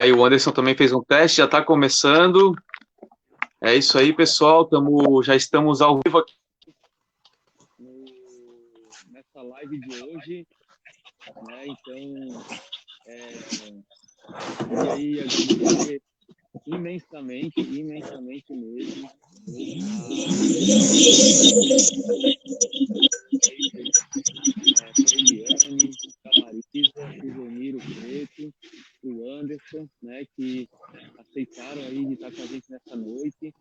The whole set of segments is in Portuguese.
Aí o Anderson também fez um teste, já está começando. É isso aí, pessoal. Já estamos ao vivo aqui nessa live de hoje, né? Então, e aí agradecer imensamente mesmo para Eliane, para Marisa, para o Vomiro Preto, para o Anderson, né, que aceitaram aí de estar com a gente nessa noite.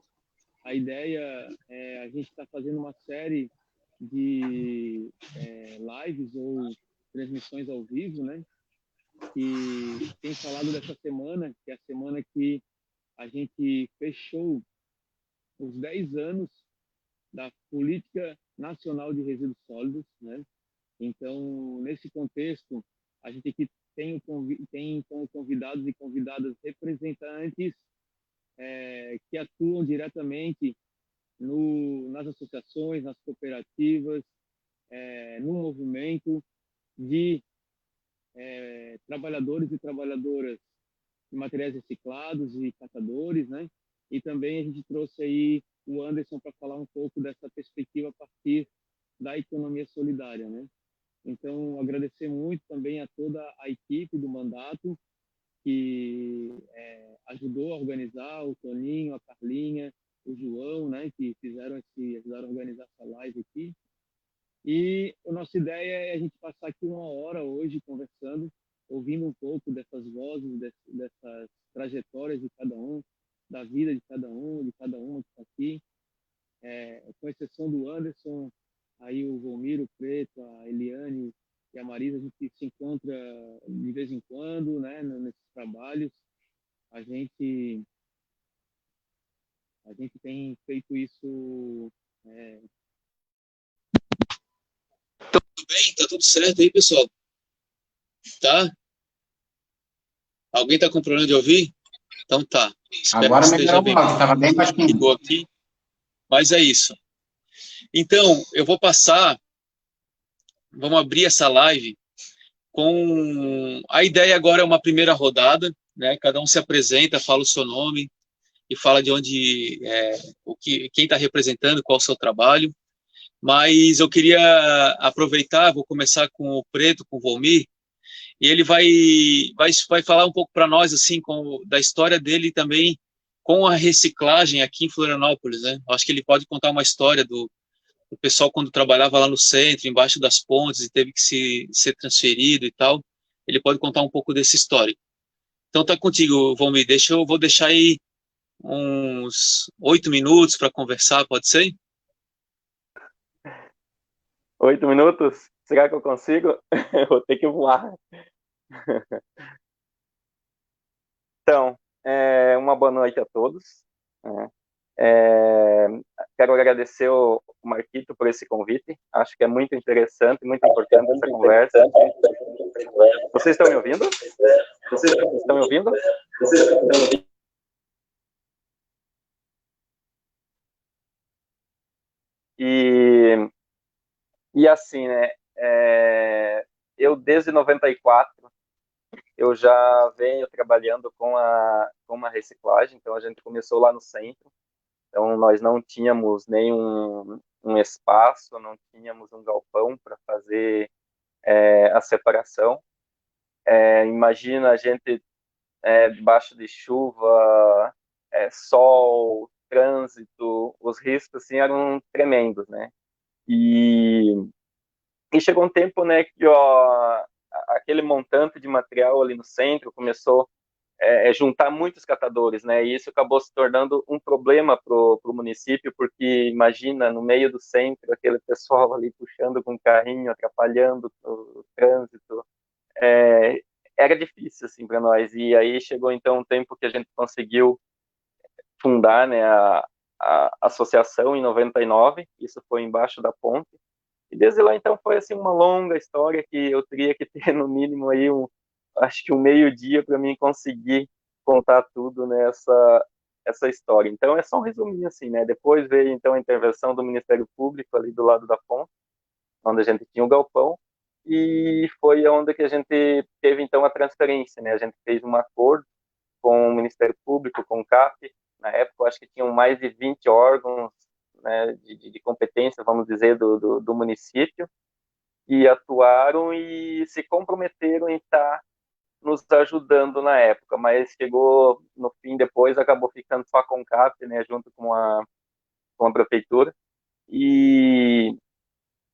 A ideia é a gente está fazendo uma série de lives ou transmissões ao vivo, né, que tem falado dessa semana, que é a semana que a gente fechou os 10 anos da Política Nacional de Resíduos Sólidos, né? Então, nesse contexto, a gente aqui tem como convidados e convidadas representantes que atuam diretamente nas associações, nas cooperativas, no movimento de trabalhadores e trabalhadoras de materiais reciclados e catadores, né? E também a gente trouxe aí o Anderson para falar um pouco dessa perspectiva a partir da economia solidária, né? Então, agradecer muito também a toda a equipe do mandato que ajudou a organizar, o Toninho, a Carlinha, o João, né, que ajudaram a organizar essa live aqui. E a nossa ideia é a gente passar aqui uma hora hoje conversando, ouvindo um pouco dessas vozes, dessas trajetórias de cada um, da vida de cada um, de cada uma que está aqui, com exceção do Anderson, aí o Vomiro Preto, a Eliane e a Marisa, a gente se encontra de vez em quando, né, nesses trabalhos. A gente tem feito isso. Tá tudo bem? Tá tudo certo aí, pessoal? Tá? Alguém tá com problema de ouvir? Então tá. Espero Agora que esteja melhorou o bem. áudio, estava bem baixinho. Ficou aqui. Mas é isso. Então, eu vou passar. Vamos abrir essa live com. A ideia agora é uma primeira rodada, né? Cada um se apresenta, fala o seu nome e fala de onde, quem está representando, qual é o seu trabalho. Mas eu queria aproveitar, vou começar com o Preto, com o Volmir, e ele vai falar um pouco para nós assim da história dele também com a reciclagem aqui em Florianópolis, né? Acho que ele pode contar uma história do pessoal quando trabalhava lá no centro, embaixo das pontes e teve que ser transferido e tal. Ele pode contar um pouco dessa história. Então tá contigo, Volmir. Eu vou deixar aí uns 8 minutos para conversar, pode ser? 8 minutos? Será que eu consigo? Vou ter que voar. Então, uma boa noite a todos. Quero agradecer o Marquito por esse convite. Acho que é muito interessante, muito importante essa conversa. Vocês estão me ouvindo? Vocês estão me ouvindo? E assim, né? Eu desde 94 eu já venho trabalhando com a reciclagem. Então a gente começou lá no centro. Então nós não tínhamos nenhum um espaço, não tínhamos um galpão para fazer a separação. Imagina a gente debaixo de chuva, sol, trânsito, os riscos assim eram tremendos, né? E chegou um tempo, né, que aquele montante de material ali no centro começou juntar muitos catadores, né? E isso acabou se tornando um problema pro município, porque imagina no meio do centro aquele pessoal ali puxando com o carrinho, atrapalhando o trânsito. Era difícil assim para nós. E aí chegou então um tempo que a gente conseguiu fundar, né, a associação em 99. Isso foi embaixo da ponte. E desde lá, então, foi assim uma longa história que eu teria que ter, no mínimo, aí acho que um meio-dia para mim conseguir contar tudo essa história. Então, é só um resuminho, assim, né? Depois veio, então, a intervenção do Ministério Público ali do lado da ponte, onde a gente tinha o galpão, e foi onde que a gente teve, então, a transferência, né? A gente fez um acordo com o Ministério Público, com o CAP. Na época, eu acho que tinham mais de 20 órgãos, né, de competência, vamos dizer, do município, e atuaram e se comprometeram em estar nos ajudando na época, mas chegou no fim, depois acabou ficando só com o CAP, né, junto com a prefeitura, e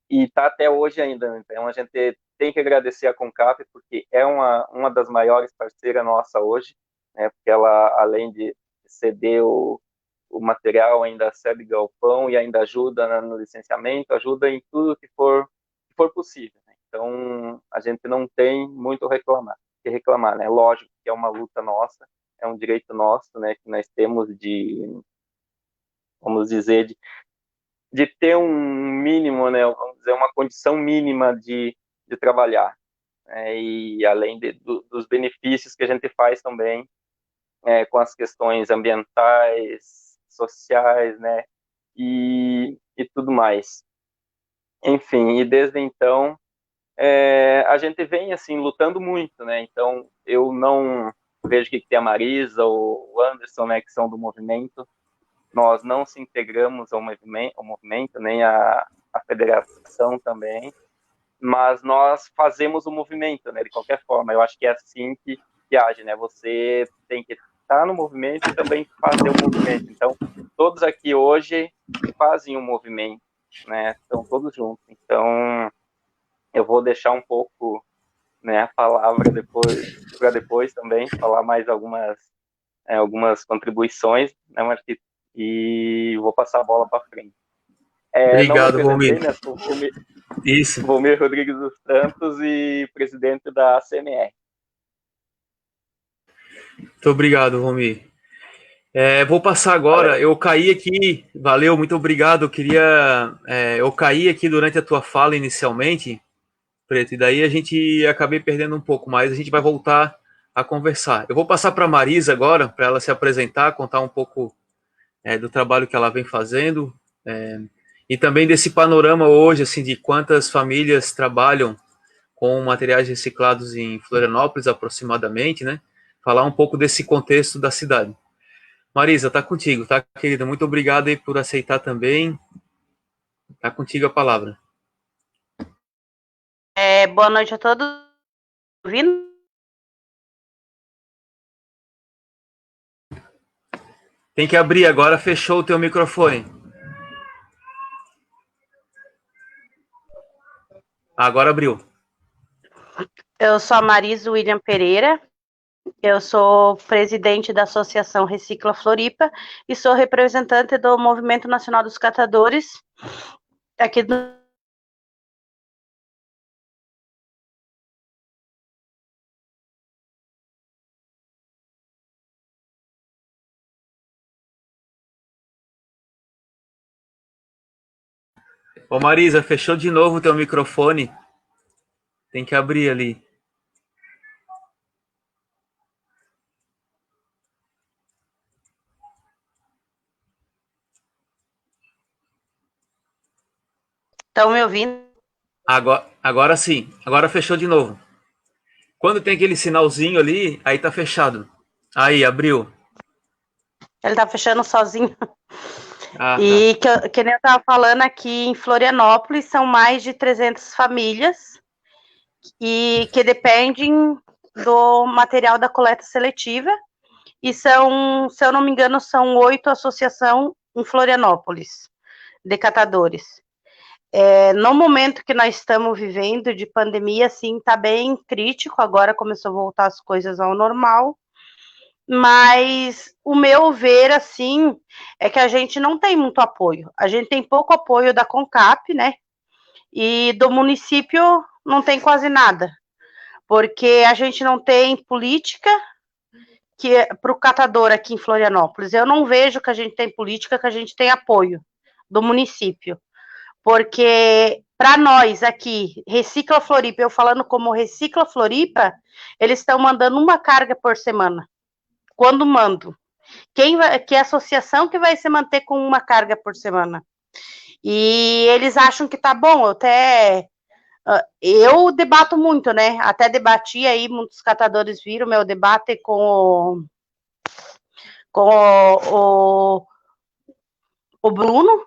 está até hoje ainda. Então a gente tem que agradecer a Concap, porque é uma das maiores parceiras nossa hoje, né, porque ela, além de ceder o material, ainda cede galpão e ainda ajuda no licenciamento, ajuda em tudo que for possível, né? Então a gente não tem muito que reclamar, né? Lógico que é uma luta nossa, é um direito nosso, né, que nós temos vamos dizer, de ter um mínimo, né, vamos dizer, uma condição mínima de trabalhar, né, e além dos benefícios que a gente faz também, com as questões ambientais, sociais, né, e tudo mais. Enfim, e desde então, a gente vem, assim, lutando muito, né, então eu não vejo que tem a Marisa ou o Anderson, né, que são do movimento. Nós não se integramos ao movimento, nem à federação também, mas nós fazemos o movimento, né, de qualquer forma. Eu acho que é assim que age, né? Você tem que estar no movimento e também fazer o movimento. Então, todos aqui hoje fazem um movimento, né? Estão todos juntos. Então, eu vou deixar um pouco, né, a palavra para depois também, falar mais algumas contribuições, né, Marquito? E vou passar a bola para frente. Não me Obrigado, apresentei, Romir. né? Sou Isso. Romir Rodrigues dos Santos e presidente da CMR. Muito obrigado, Romir. Vou passar agora. Eu caí aqui. Valeu, muito obrigado. Eu caí aqui durante a tua fala inicialmente, Preto, e daí a gente acabei perdendo um pouco, mas a gente vai voltar a conversar. Eu vou passar para a Marisa agora, para ela se apresentar, contar um pouco do trabalho que ela vem fazendo, e também desse panorama hoje, assim, de quantas famílias trabalham com materiais reciclados em Florianópolis, aproximadamente, né? Falar um pouco desse contexto da cidade. Marisa, tá contigo, tá, querida? Muito obrigado aí por aceitar também. Tá contigo a palavra. Boa noite a todos. Ouvindo? Tem que abrir agora, fechou o teu microfone. Agora abriu. Eu sou a Marisa William Pereira, eu sou presidente da Associação Recicla Floripa e sou representante do Movimento Nacional dos Catadores aqui do... Ô Marisa, fechou de novo o teu microfone. Tem que abrir ali. Estão me ouvindo? Agora sim. Agora fechou de novo. Quando tem aquele sinalzinho ali, aí tá fechado. Aí, abriu. Ele tá fechando sozinho. E que nem eu estava falando, aqui em Florianópolis são mais de 300 famílias e que dependem do material da coleta seletiva, e são, se eu não me engano, são 8 associações em Florianópolis de catadores. No momento que nós estamos vivendo de pandemia, assim, está bem crítico, agora começou a voltar as coisas ao normal, mas o meu ver, assim, é que a gente não tem muito apoio. A gente tem pouco apoio da Concap, né? E do município não tem quase nada, porque a gente não tem política para o catador aqui em Florianópolis. Eu não vejo que a gente tem política, que a gente tem apoio do município, porque para nós aqui, Recicla Floripa, eu falando como Recicla Floripa, eles estão mandando uma carga por semana. Quando mando? Que associação que vai se manter com uma carga por semana? E eles acham que tá bom. Eu debato muito, né? Até debati aí, muitos catadores viram meu debate com com o Bruno,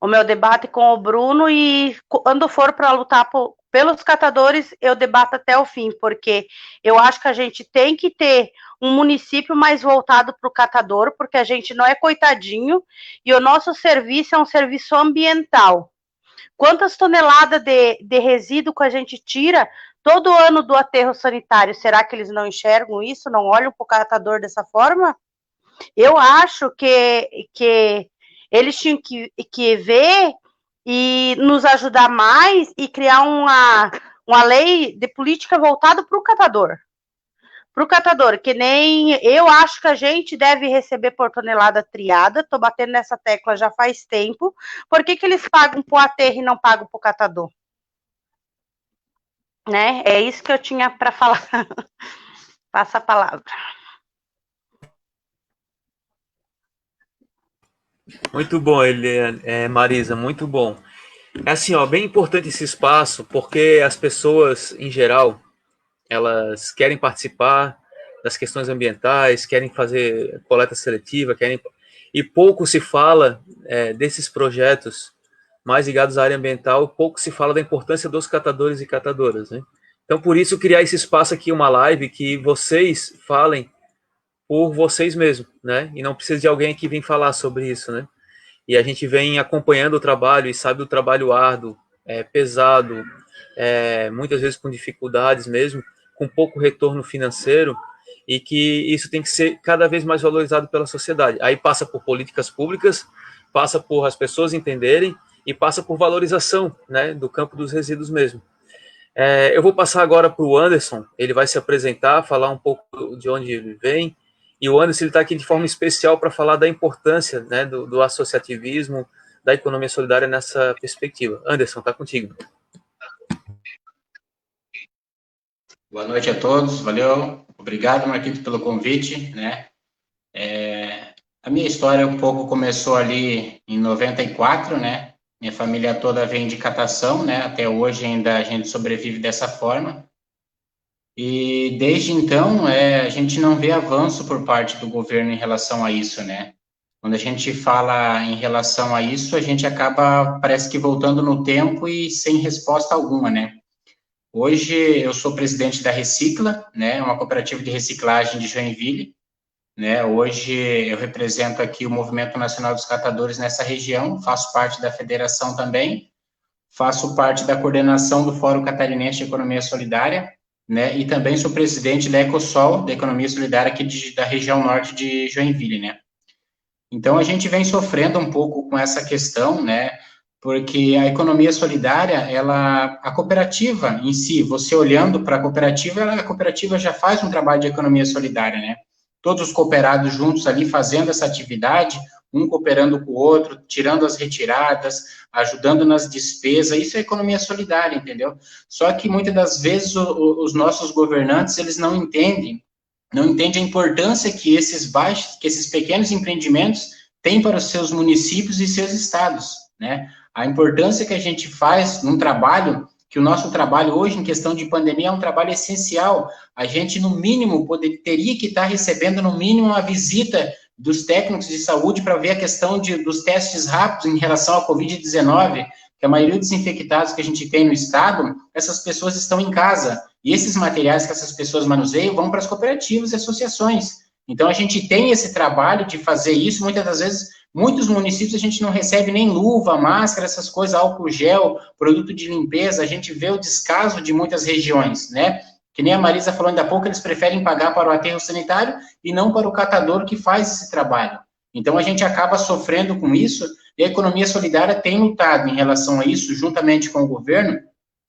o meu debate com o Bruno, e quando for para lutar pelos catadores, eu debato até o fim, porque eu acho que a gente tem que ter um município mais voltado para o catador, porque a gente não é coitadinho, e o nosso serviço é um serviço ambiental. Quantas toneladas de resíduo que a gente tira todo ano do aterro sanitário? Será que eles não enxergam isso? Não olham para o catador dessa forma? Eu acho que eles tinham que ver e nos ajudar mais e criar uma lei de política voltada para o catador. Para o catador, que nem eu acho que a gente deve receber por tonelada triada, estou batendo nessa tecla já faz tempo. Por que eles pagam para o aterro e não pagam para o catador? Né? É isso que eu tinha para falar. Passa a palavra. Muito bom, Marisa, muito bom. É assim, ó, bem importante esse espaço, porque as pessoas, em geral, elas querem participar das questões ambientais, querem fazer coleta seletiva, e pouco se fala desses projetos mais ligados à área ambiental, pouco se fala da importância dos catadores e catadoras, né? Então, por isso, criar esse espaço aqui, uma live, que vocês falem por vocês mesmos, né? E não precisa de alguém que vem falar sobre isso, né? E a gente vem acompanhando o trabalho e sabe do trabalho árduo, pesado, muitas vezes com dificuldades mesmo, com pouco retorno financeiro, e que isso tem que ser cada vez mais valorizado pela sociedade. Aí passa por políticas públicas, passa por as pessoas entenderem e passa por valorização, né, do campo dos resíduos mesmo. Eu vou passar agora para o Anderson, ele vai se apresentar, falar um pouco de onde ele vem, e o Anderson está aqui de forma especial para falar da importância, né, do associativismo, da economia solidária nessa perspectiva. Anderson, está contigo. Boa noite a todos, valeu. Obrigado, Marquito, pelo convite, né? A minha história um pouco começou ali em 94, né? Minha família toda vem de catação, né? Até hoje ainda a gente sobrevive dessa forma. E desde então, a gente não vê avanço por parte do governo em relação a isso, né? Quando a gente fala em relação a isso, a gente acaba, parece que voltando no tempo e sem resposta alguma, né? Hoje eu sou presidente da Recicla, né? Uma cooperativa de reciclagem de Joinville, né? Hoje eu represento aqui o Movimento Nacional dos Catadores nessa região, faço parte da federação também, faço parte da coordenação do Fórum Catarinense de Economia Solidária, né? E também sou presidente da Ecosol, da Economia Solidária aqui da região norte de Joinville, né? Então a gente vem sofrendo um pouco com essa questão, né? Porque a economia solidária, a cooperativa em si, você olhando para a cooperativa já faz um trabalho de economia solidária, né? Todos os cooperados juntos ali fazendo essa atividade, um cooperando com o outro, tirando as retiradas, ajudando nas despesas, isso é economia solidária, entendeu? Só que muitas das vezes os nossos governantes, eles não entendem a importância que esses pequenos empreendimentos têm para os seus municípios e seus estados, né? A importância que a gente faz num trabalho, que o nosso trabalho hoje, em questão de pandemia, é um trabalho essencial. A gente, no mínimo, teria que estar recebendo, no mínimo, uma visita dos técnicos de saúde para ver a questão dos testes rápidos em relação à Covid-19, que a maioria dos infectados que a gente tem no estado, essas pessoas estão em casa. E esses materiais que essas pessoas manuseiam vão para as cooperativas e associações. Então, a gente tem esse trabalho de fazer isso, muitas das vezes, muitos municípios a gente não recebe nem luva, máscara, essas coisas, álcool gel, produto de limpeza, a gente vê o descaso de muitas regiões, né? Que nem a Marisa falou ainda há pouco, eles preferem pagar para o aterro sanitário e não para o catador que faz esse trabalho. Então, a gente acaba sofrendo com isso, e a economia solidária tem lutado em relação a isso, juntamente com o governo.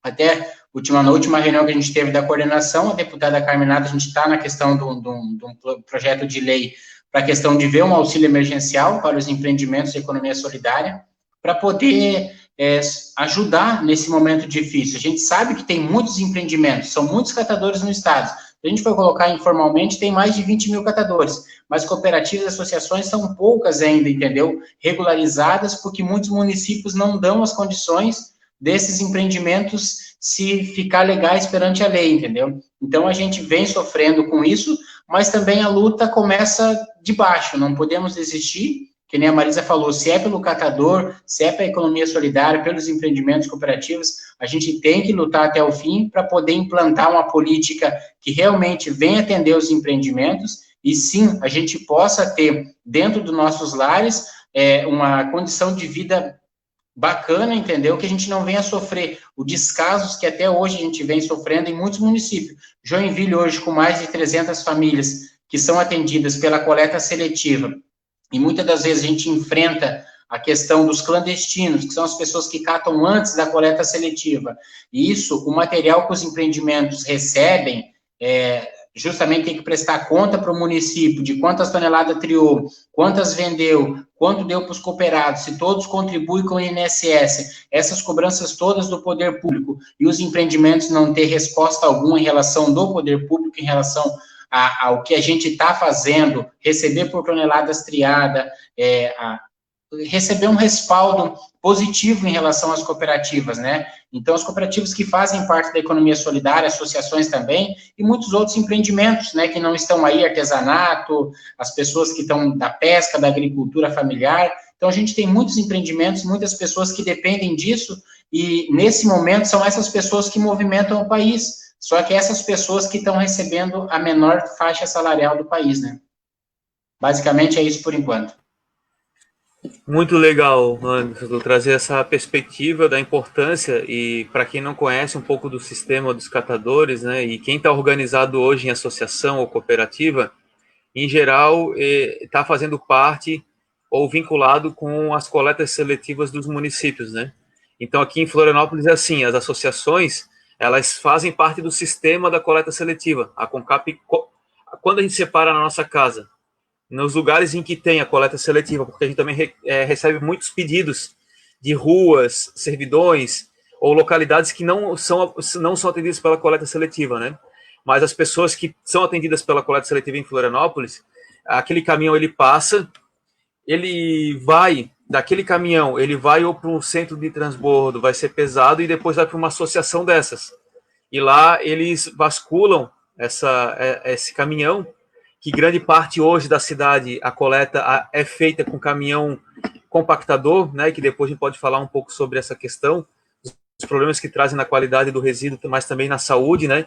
Até na última reunião que a gente teve da coordenação, a deputada Carminata, a gente está na questão de um projeto de lei para a questão de ver um auxílio emergencial para os empreendimentos de economia solidária, para poder ajudar nesse momento difícil. A gente sabe que tem muitos empreendimentos, são muitos catadores no estado. Se a gente for colocar informalmente, tem mais de 20 mil catadores, mas cooperativas e associações são poucas ainda, entendeu? Regularizadas, porque muitos municípios não dão as condições desses empreendimentos se ficar legais perante a lei, entendeu? Então, a gente vem sofrendo com isso, mas também a luta começa de baixo, não podemos desistir, que nem a Marisa falou, se é pelo catador, se é pela economia solidária, pelos empreendimentos cooperativos, a gente tem que lutar até o fim para poder implantar uma política que realmente venha atender os empreendimentos e sim, a gente possa ter dentro dos nossos lares uma condição de vida bacana, entendeu? Que a gente não venha sofrer o descasos que até hoje a gente vem sofrendo em muitos municípios. Joinville hoje com mais de 300 famílias que são atendidas pela coleta seletiva e muitas das vezes a gente enfrenta a questão dos clandestinos, que são as pessoas que catam antes da coleta seletiva. E isso, o material que os empreendimentos recebem, justamente tem que prestar conta para o município de quantas toneladas triou, quantas vendeu, quanto deu para os cooperados, se todos contribuem com o INSS, essas cobranças todas do poder público e os empreendimentos não ter resposta alguma em relação do poder público, em relação ao que a gente está fazendo, receber por toneladas triada, receber um respaldo positivo em relação às cooperativas, né? Então, as cooperativas que fazem parte da economia solidária, associações também, e muitos outros empreendimentos, né, que não estão aí, artesanato, as pessoas que estão da pesca, da agricultura familiar. Então, a gente tem muitos empreendimentos, muitas pessoas que dependem disso, e nesse momento são essas pessoas que movimentam o país, só que essas pessoas que estão recebendo a menor faixa salarial do país, né? Basicamente é isso por enquanto. Muito legal, Anderson, trazer essa perspectiva da importância e para quem não conhece um pouco do sistema dos catadores, né, e quem está organizado hoje em associação ou cooperativa, em geral está fazendo parte ou vinculado com as coletas seletivas dos municípios, né? Então aqui em Florianópolis é assim, as associações elas fazem parte do sistema da coleta seletiva. A CONCAP, quando a gente separa na nossa casa, nos lugares em que tem a coleta seletiva, porque a gente também recebe muitos pedidos de ruas, servidões ou localidades que não são atendidas pela coleta seletiva, né? Mas as pessoas que são atendidas pela coleta seletiva em Florianópolis, aquele caminhão ele passa, ele vai, daquele caminhão, ele vai ou para um centro de transbordo, vai ser pesado e depois vai para uma associação dessas. E lá eles basculam esse caminhão, que grande parte hoje da cidade, a coleta é feita com caminhão compactador, né, que depois a gente pode falar um pouco sobre essa questão, os problemas que trazem na qualidade do resíduo, mas também na saúde, né,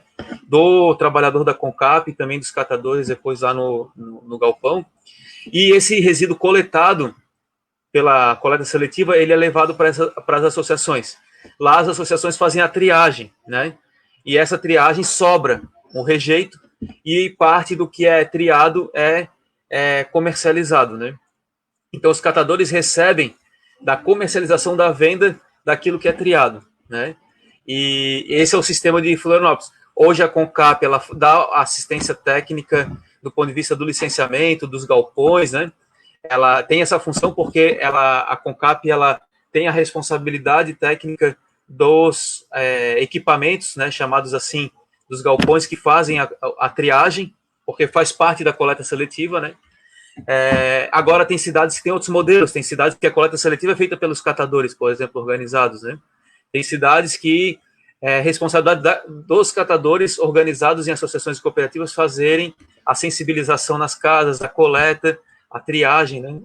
do trabalhador da CONCAP, também dos catadores, depois lá no galpão. E esse resíduo coletado pela coleta seletiva, ele é levado para as associações. Lá as associações fazem a triagem, né, e essa triagem sobra um rejeito, e parte do que é triado é comercializado, né? Então, os catadores recebem da comercialização da venda daquilo que é triado, né? E esse é o sistema de Florianópolis. Hoje, a CONCAP, ela dá assistência técnica do ponto de vista do licenciamento, dos galpões, né? Ela tem essa função porque a CONCAP, ela tem a responsabilidade técnica dos equipamentos, né, chamados assim, dos galpões que fazem a triagem, porque faz parte da coleta seletiva, né? Agora tem cidades que têm outros modelos, tem cidades que a coleta seletiva é feita pelos catadores, por exemplo, organizados, né? Tem cidades que responsabilidade dos catadores organizados em associações cooperativas fazerem a sensibilização nas casas, a coleta, a triagem, né?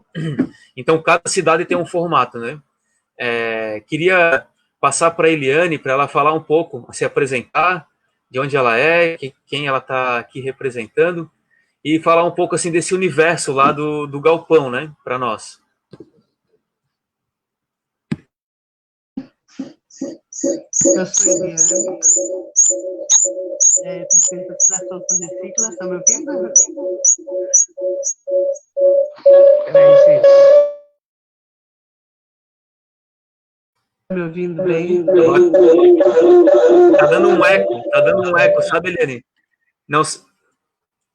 Então, cada cidade tem um formato, né? Queria passar para a Eliane, para ela falar um pouco, se apresentar, de onde ela é, quem ela está aqui representando, e falar um pouco assim desse universo lá do galpão, né, para nós. Eu sou Eliane, presidenta da Associação Recicla, estão me ouvindo? Peraí, gente. Tá me ouvindo bem? Tá dando um eco, sabe, Eliane? Não,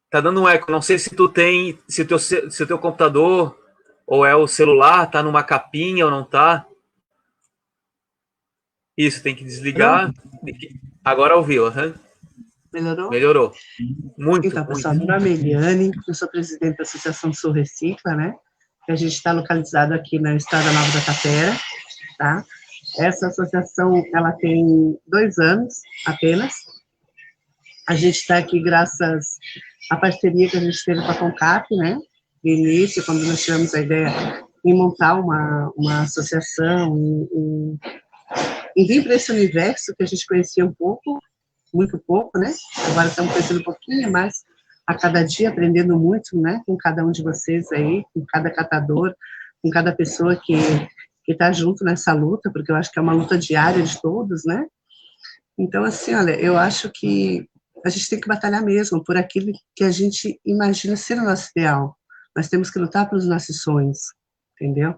tá dando um eco, não sei se tu tem, se o teu computador ou é o celular, tá numa capinha ou não tá. Isso, tem que desligar. Agora ouviu, uhum. Melhorou? Melhorou. Muito, então, muito. pessoal, meu nome é Eliane, eu sou presidente da Associação Sul Recicla, né? A gente está localizado aqui na Estrada Nova da Tapera, tá? Essa associação, ela tem 2 anos apenas. A gente está aqui graças a parceria que a gente teve com a CONCAP, né? No início, quando nós tivemos a ideia em montar uma associação, em vir para esse universo que a gente conhecia um pouco, muito pouco, né? Agora estamos conhecendo um pouquinho mais, a cada dia aprendendo muito, né? Com cada um de vocês aí, com cada catador, com cada pessoa que está junto nessa luta, porque eu acho que é uma luta diária de todos, né? Então, assim, olha, eu acho que a gente tem que batalhar mesmo por aquilo que a gente imagina ser o nosso ideal. Nós temos que lutar pelos nossos sonhos, entendeu?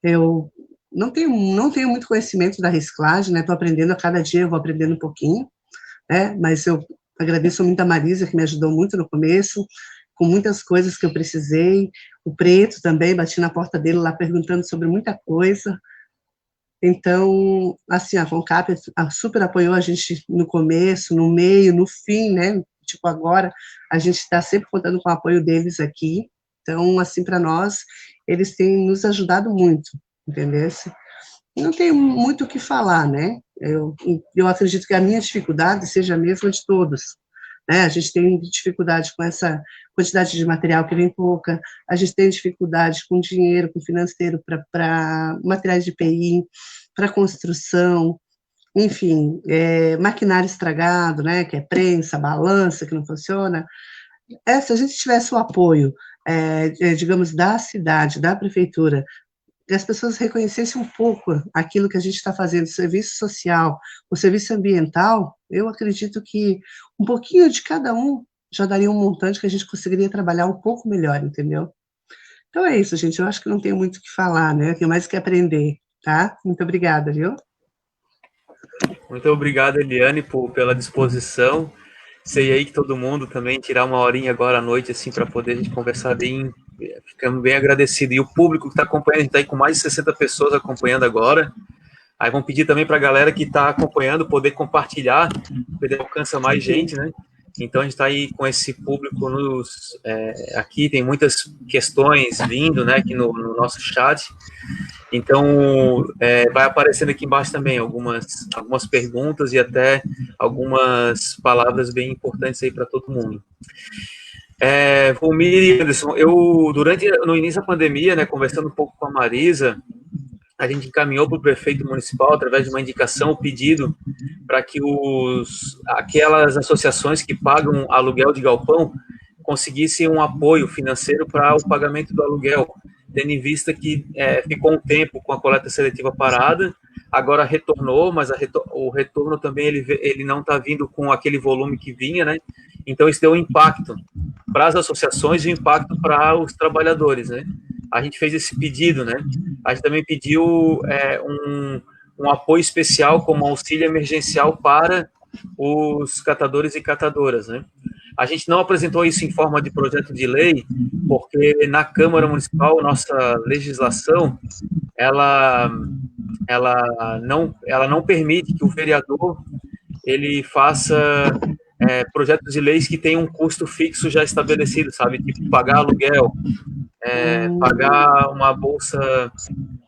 Eu não tenho muito conhecimento da reciclagem, né? Estou aprendendo a cada dia, eu vou aprendendo um pouquinho, né? Mas eu agradeço muito a Marisa, que me ajudou muito no começo, com muitas coisas que eu precisei. O Preto também, bati na porta dele lá perguntando sobre muita coisa. Então, assim, a CONCAP super apoiou a gente no começo, no meio, no fim, né? Tipo, agora a gente está sempre contando com o apoio deles aqui. Então, assim, para nós, eles têm nos ajudado muito, entendeu? Não tenho muito o que falar, né? Eu acredito que a minha dificuldade seja a mesma de todos, né? A gente tem dificuldade com essa quantidade de material que vem pouca, a gente tem dificuldade com dinheiro, com financeiro para materiais de EPI, para construção, enfim, maquinário estragado, né? Que é prensa, balança que não funciona. Se a gente tivesse o apoio, digamos, da cidade, da prefeitura, que as pessoas reconhecessem um pouco aquilo que a gente está fazendo, o serviço social, o serviço ambiental, eu acredito que um pouquinho de cada um já daria um montante que a gente conseguiria trabalhar um pouco melhor, entendeu? Então é isso, gente, eu acho que não tenho muito o que falar, né? Tenho mais o que aprender, tá? Muito obrigada, viu? Muito obrigado, Eliane, pela disposição. Sei aí que todo mundo também tirar uma horinha agora à noite, assim, para poder a gente conversar bem, ficamos bem agradecidos. E o público que está acompanhando, a gente está aí com mais de 60 pessoas acompanhando agora. Aí vamos pedir também para a galera que está acompanhando poder compartilhar, poder alcançar mais gente, né? Então a gente está aí com esse público aqui, tem muitas questões vindo, né, aqui no nosso chat. Então, vai aparecendo aqui embaixo também algumas perguntas e até algumas palavras bem importantes aí para todo mundo. Volmir e Anderson, no início da pandemia, né, conversando um pouco com a Marisa, a gente encaminhou para o prefeito municipal, através de uma indicação, o pedido para que aquelas associações que pagam aluguel de galpão conseguissem um apoio financeiro para o pagamento do aluguel, tendo em vista que ficou um tempo com a coleta seletiva parada, agora retornou, mas o retorno também ele não está vindo com aquele volume que vinha, né? Então isso deu um impacto para as associações e um impacto para os trabalhadores, né? A gente fez esse pedido, né? A gente também pediu um apoio especial como auxílio emergencial para os catadores e catadoras, né? A gente não apresentou isso em forma de projeto de lei, porque na Câmara Municipal, nossa legislação, ela não permite que o vereador ele faça projetos de leis que tenham um custo fixo já estabelecido, sabe? Tipo, pagar aluguel, pagar uma bolsa,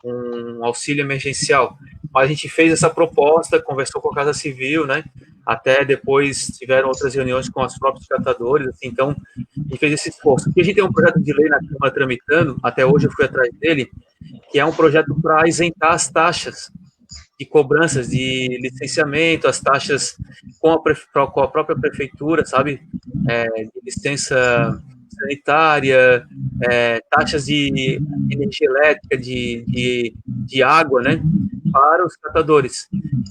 um auxílio emergencial. Mas a gente fez essa proposta, conversou com a Casa Civil, né? Até depois tiveram outras reuniões com os próprios catadores, assim, então a gente fez esse esforço. E a gente tem um projeto de lei na Câmara tramitando, até hoje eu fui atrás dele, que é um projeto para isentar as taxas de cobranças de licenciamento, as taxas com a própria prefeitura, sabe? De licença sanitária, taxas de energia elétrica, de água, né? Para os catadores.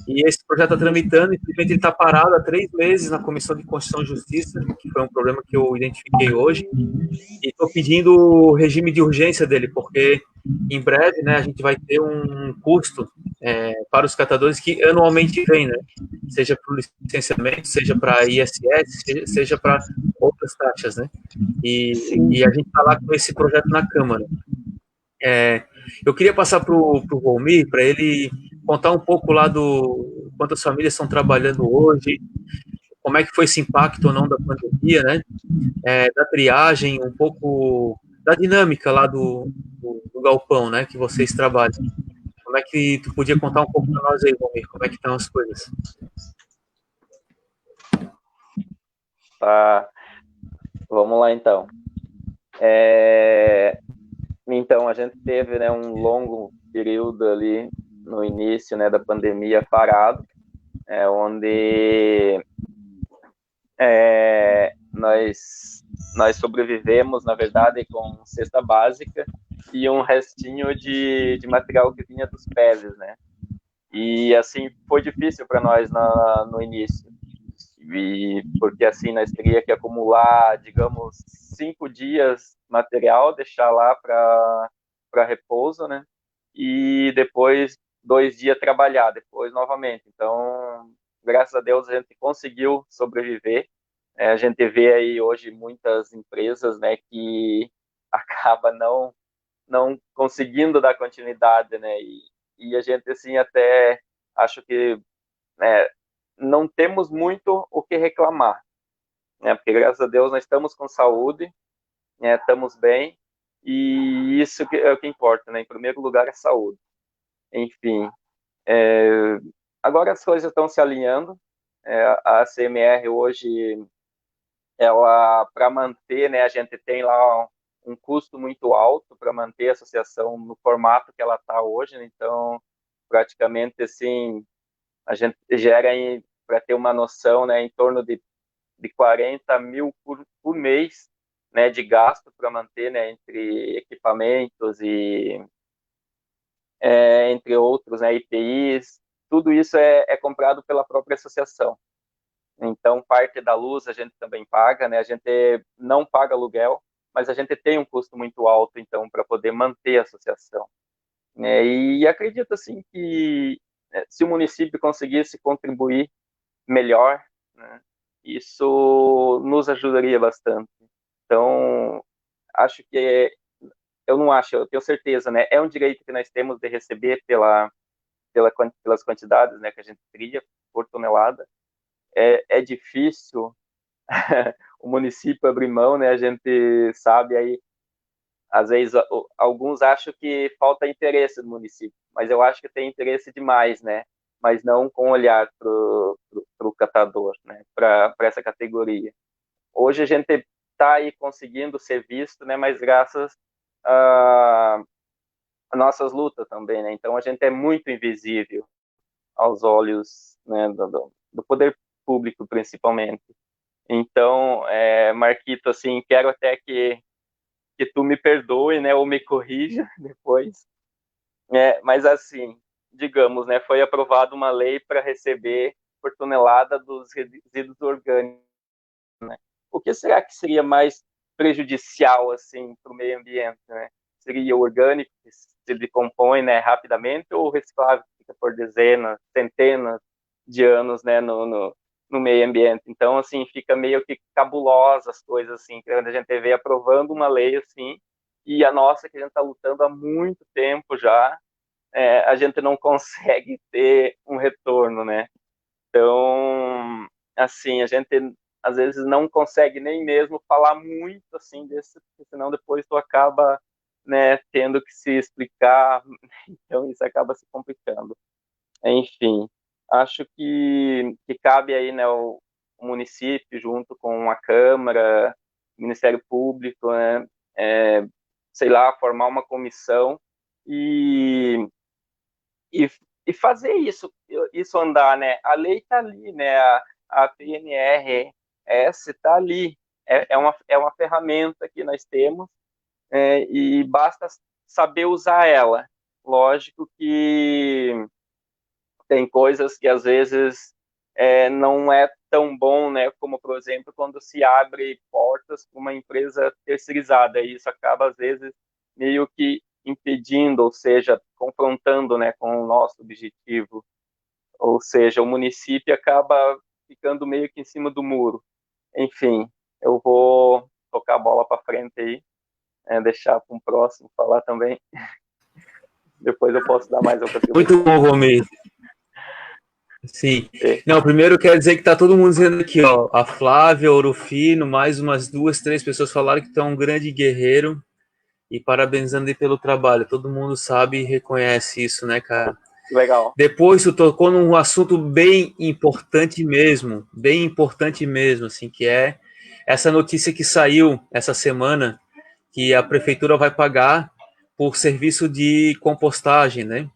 E esse projeto está tramitando, infelizmente ele está parado há 3 meses na Comissão de Constituição e Justiça, que foi um problema que eu identifiquei hoje, e estou pedindo o regime de urgência dele, porque em breve, né, a gente vai ter um custo para os catadores que anualmente vem, né, seja para o licenciamento, seja para ISS, seja para outras taxas, né, e a gente está lá com esse projeto na Câmara. Eu queria passar para o Volmir, para ele contar um pouco lá do quantas famílias estão trabalhando hoje, como é que foi esse impacto ou não da pandemia, né? Da triagem, um pouco da dinâmica lá do galpão, né? Que vocês trabalham. Como é que tu podia contar um pouco para nós aí, Volmir, como é que estão as coisas? Tá. Vamos lá, então. Então, a gente teve, né, um longo período ali no início, né, da pandemia parado, onde nós sobrevivemos, na verdade, com cesta básica e um restinho de material que vinha dos PEVs, né? E, assim, foi difícil para nós no início. Porque assim nós teria que acumular, digamos, 5 dias material, deixar lá para repouso, né? E depois 2 dias trabalhar, depois novamente. Então, graças a Deus a gente conseguiu sobreviver. A gente vê aí hoje muitas empresas, né, que acaba não conseguindo dar continuidade, né? E a gente assim até acho que, né, não temos muito o que reclamar, né? Porque graças a Deus nós estamos com saúde, né? Estamos bem, e isso é o que importa, né? Em primeiro lugar, a saúde. Enfim, agora as coisas estão se alinhando. A CMR hoje, ela, para manter, né? A gente tem lá um custo muito alto para manter a associação no formato que ela está hoje, né? Então, praticamente, assim, a gente gera, para ter uma noção, né, em torno de 40 mil por mês, né, de gasto para manter, né, entre equipamentos e entre outros, né, IPIs, tudo isso é comprado pela própria associação. Então, parte da luz a gente também paga, né, a gente não paga aluguel, mas a gente tem um custo muito alto, então, para poder manter a associação. E acredito, assim, que se o município conseguisse contribuir melhor, né, isso nos ajudaria bastante. Então, acho que eu não acho, eu tenho certeza, né? É um direito que nós temos de receber pelas quantidades, né, que a gente cria por tonelada. É difícil o município abrir mão, né? A gente sabe aí, às vezes alguns acham que falta interesse do município, mas eu acho que tem interesse demais, né? Mas não com olhar para o catador, né? Para essa categoria. Hoje a gente está aí conseguindo ser visto, né? Mas graças a nossas lutas também, né? Então a gente é muito invisível aos olhos, né, do poder público, principalmente. Então, Marquito, assim, quero até que tu me perdoe, né, ou me corrija depois. Mas assim, digamos, né, foi aprovada uma lei para receber por tonelada dos resíduos orgânicos. O que será que seria mais prejudicial assim para o meio ambiente, né? Seria o orgânico que se decompõe, né, rapidamente, ou o reciclável que fica por dezenas, centenas de anos, né, no meio ambiente? Então, assim, fica meio que cabulosa as coisas, assim, quando a gente vê aprovando uma lei assim, e a nossa, que a gente está lutando há muito tempo já, a gente não consegue ter um retorno, né? Então, assim, a gente às vezes não consegue nem mesmo falar muito assim desse, porque senão depois tu acaba, né, tendo que se explicar, então isso acaba se complicando. Enfim, acho que cabe aí, né, o município junto com a Câmara, o Ministério Público, né, sei lá, formar uma comissão e, e, e fazer isso andar, né? A lei está ali, né? A PNRS está ali. É uma ferramenta que nós temos, e basta saber usar ela. Lógico que tem coisas que às vezes não é tão bom, né? Como, por exemplo, quando se abre portas para uma empresa terceirizada. E isso acaba, às vezes, meio que impedindo, ou seja, confrontando, né, com o nosso objetivo. Ou seja, o município acaba ficando meio que em cima do muro. Enfim, eu vou tocar a bola para frente aí, deixar para um próximo falar também. Depois eu posso dar mais uma contribuição. Muito bom, Romir. Sim. Não, primeiro quero dizer que tá todo mundo dizendo aqui, ó, a Flávia, Orofino, mais umas 2, 3 pessoas falaram que tu é um grande guerreiro e parabenizando aí pelo trabalho. Todo mundo sabe e reconhece isso, né, cara? Legal. Depois tu tocou num assunto bem importante mesmo, assim, que é essa notícia que saiu essa semana, que a prefeitura vai pagar por serviço de compostagem, né?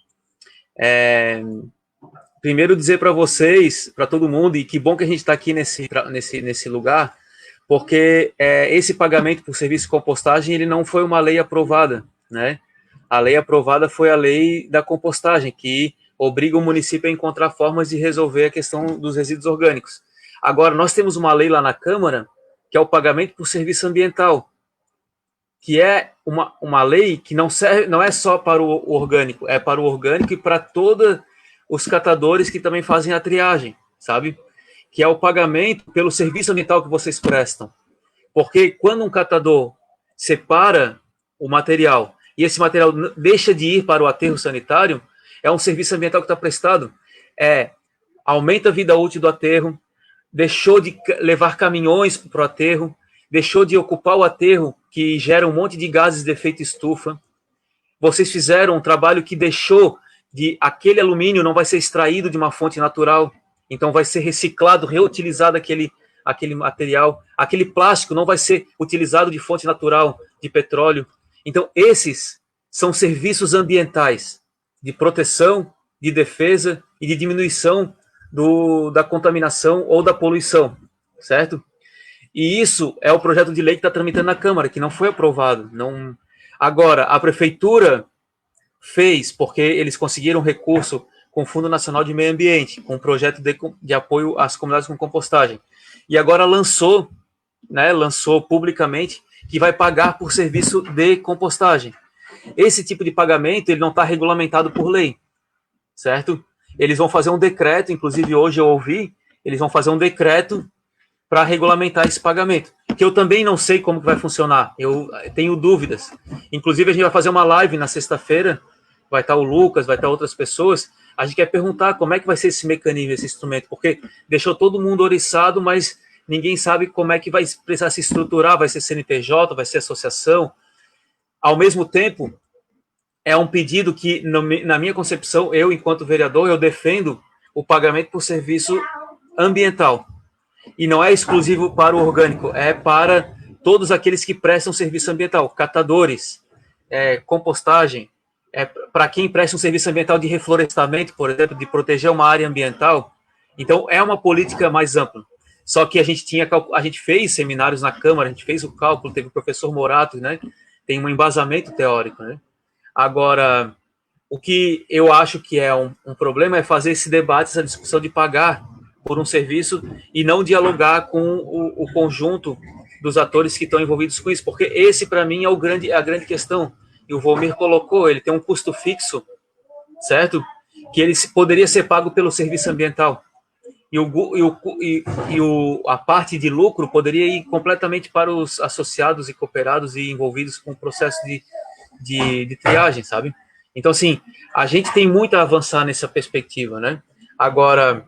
Primeiro dizer para vocês, para todo mundo, e que bom que a gente está aqui nesse lugar, porque esse pagamento por serviço de compostagem, ele não foi uma lei aprovada, né? A lei aprovada foi a lei da compostagem, que obriga o município a encontrar formas de resolver a questão dos resíduos orgânicos. Agora, nós temos uma lei lá na Câmara, que é o pagamento por serviço ambiental, que é uma lei que não é só para o orgânico, é para o orgânico e para todos os catadores que também fazem a triagem, sabe? Que é o pagamento pelo serviço ambiental que vocês prestam. Porque quando um catador separa o material e esse material deixa de ir para o aterro sanitário, é um serviço ambiental que está prestado. Aumenta a vida útil do aterro, deixou de levar caminhões para o aterro, deixou de ocupar o aterro, que gera um monte de gases de efeito estufa. Vocês fizeram um trabalho que deixou de... Aquele alumínio não vai ser extraído de uma fonte natural, então vai ser reciclado, reutilizado aquele material. Aquele plástico não vai ser utilizado de fonte natural, de petróleo. Então, esses são serviços ambientais de proteção, de defesa e de diminuição da contaminação ou da poluição, certo? E isso é o projeto de lei que está tramitando na Câmara, que não foi aprovado. Não... Agora, a Prefeitura fez, porque eles conseguiram recurso com o Fundo Nacional de Meio Ambiente, com um projeto de apoio às comunidades com compostagem. E agora lançou publicamente, que vai pagar por serviço de compostagem. Esse tipo de pagamento, ele não está regulamentado por lei, certo? Eles vão fazer um decreto, inclusive hoje eu ouvi, eles vão fazer um decreto para regulamentar esse pagamento, que eu também não sei como que vai funcionar, eu tenho dúvidas. Inclusive a gente vai fazer uma live na sexta-feira, vai estar o Lucas, vai estar outras pessoas, a gente quer perguntar como é que vai ser esse mecanismo, esse instrumento, porque deixou todo mundo oriçado, mas ninguém sabe como é que vai precisar se estruturar, vai ser CNPJ, vai ser associação. Ao mesmo tempo, é um pedido que, na minha concepção, eu, enquanto vereador, eu defendo o pagamento por serviço ambiental. E não é exclusivo para o orgânico, é para todos aqueles que prestam serviço ambiental, catadores, compostagem, para quem presta um serviço ambiental de reflorestamento, por exemplo, de proteger uma área ambiental. Então, é uma política mais ampla. Só que a gente fez seminários na Câmara, a gente fez o cálculo, teve o professor Morato, né? Tem um embasamento teórico, né? Agora, o que eu acho que é um problema é fazer esse debate, essa discussão de pagar por um serviço e não dialogar com o conjunto dos atores que estão envolvidos com isso, porque esse, para mim, é a grande questão. E o Volmir colocou, ele tem um custo fixo, certo? Que ele poderia ser pago pelo serviço ambiental. A parte de lucro poderia ir completamente para os associados e cooperados e envolvidos com o processo de triagem, sabe? Então, assim, a gente tem muito a avançar nessa perspectiva, né? Agora,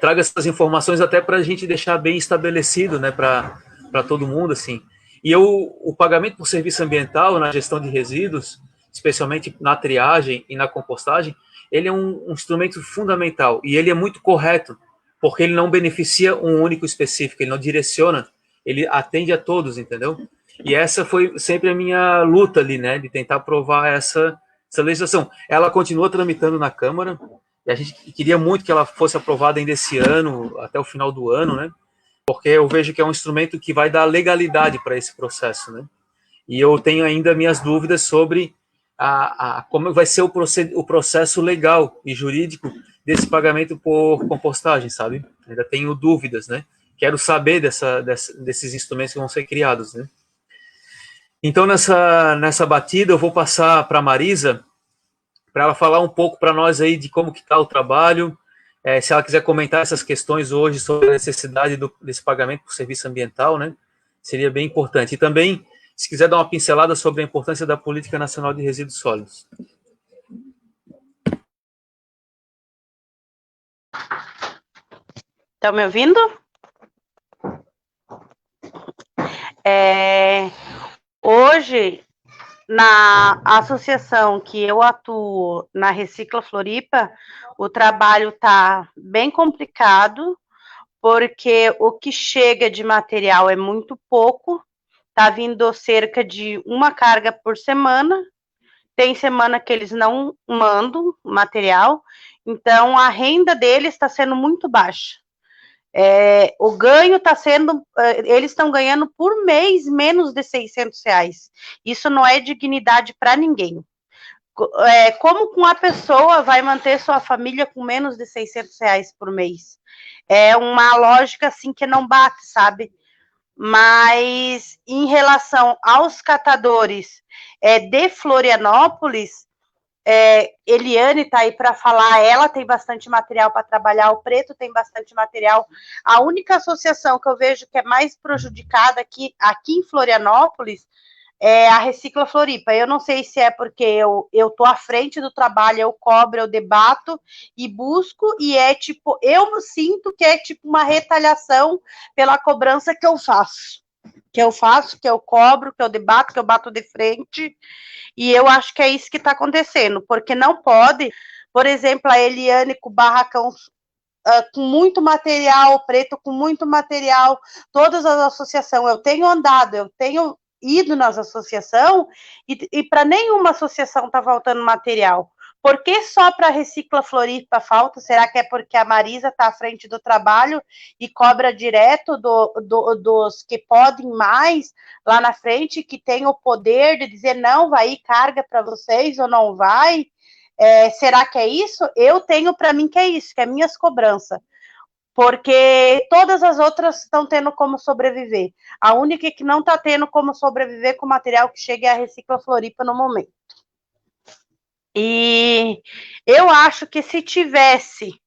traga essas informações até para a gente deixar bem estabelecido, né, para todo mundo, assim. E o pagamento por serviço ambiental na gestão de resíduos, especialmente na triagem e na compostagem, ele é um instrumento fundamental e ele é muito correto, porque ele não beneficia um único específico, ele não direciona, ele atende a todos, entendeu? E essa foi sempre a minha luta ali, né, de tentar aprovar essa legislação. Ela continua tramitando na Câmara, e a gente queria muito que ela fosse aprovada ainda esse ano, até o final do ano, né, porque eu vejo que é um instrumento que vai dar legalidade para esse processo, né, e eu tenho ainda minhas dúvidas sobre como vai ser o processo legal e jurídico desse pagamento por compostagem, sabe? Ainda tenho dúvidas, né? Quero saber desses instrumentos que vão ser criados, né? Então, nessa batida, eu vou passar para a Marisa, para ela falar um pouco para nós aí de como que está o trabalho, se ela quiser comentar essas questões hoje sobre a necessidade desse pagamento por serviço ambiental, né? Seria bem importante. E também, se quiser dar uma pincelada sobre a importância da Política Nacional de Resíduos Sólidos. Estão me ouvindo? Hoje, na associação que eu atuo, na Recicla Floripa, o trabalho está bem complicado, porque o que chega de material é muito pouco, tá vindo cerca de uma carga por semana, tem semana que eles não mandam material, então a renda deles está sendo muito baixa. O ganho está sendo, eles estão ganhando por mês menos de R$600. Isso não é dignidade para ninguém. Como uma pessoa vai manter sua família com menos de R$600 por mês? É uma lógica assim que não bate, sabe? Mas em relação aos catadores de Florianópolis, Eliane está aí para falar, ela tem bastante material para trabalhar, o Preto tem bastante material. A única associação que eu vejo que é mais prejudicada aqui em Florianópolis é a Recicla Floripa. Eu não sei se é porque eu tô à frente do trabalho, eu cobro, eu debato e busco, e tipo, eu sinto que é tipo uma retaliação pela cobrança que eu faço. Que eu cobro, que eu debato, que eu bato de frente, e eu acho que é isso que está acontecendo, porque não pode, por exemplo, a Eliane com o barracão com muito material, o Preto com muito material, todas as associações, eu tenho andado, eu tenho ido nas associações, e para nenhuma associação está faltando material. Por que só para Recicla Floripa falta? Será que é porque a Marisa está à frente do trabalho e cobra direto dos que podem mais lá na frente, que tem o poder de dizer não, vai ir carga para vocês ou não vai? Será que é isso? Eu tenho para mim que é isso, que é minhas cobranças. Porque todas as outras estão tendo como sobreviver. A única que não está tendo como sobreviver com o material que chega é a Recicla Floripa no momento. E eu acho que se tivesse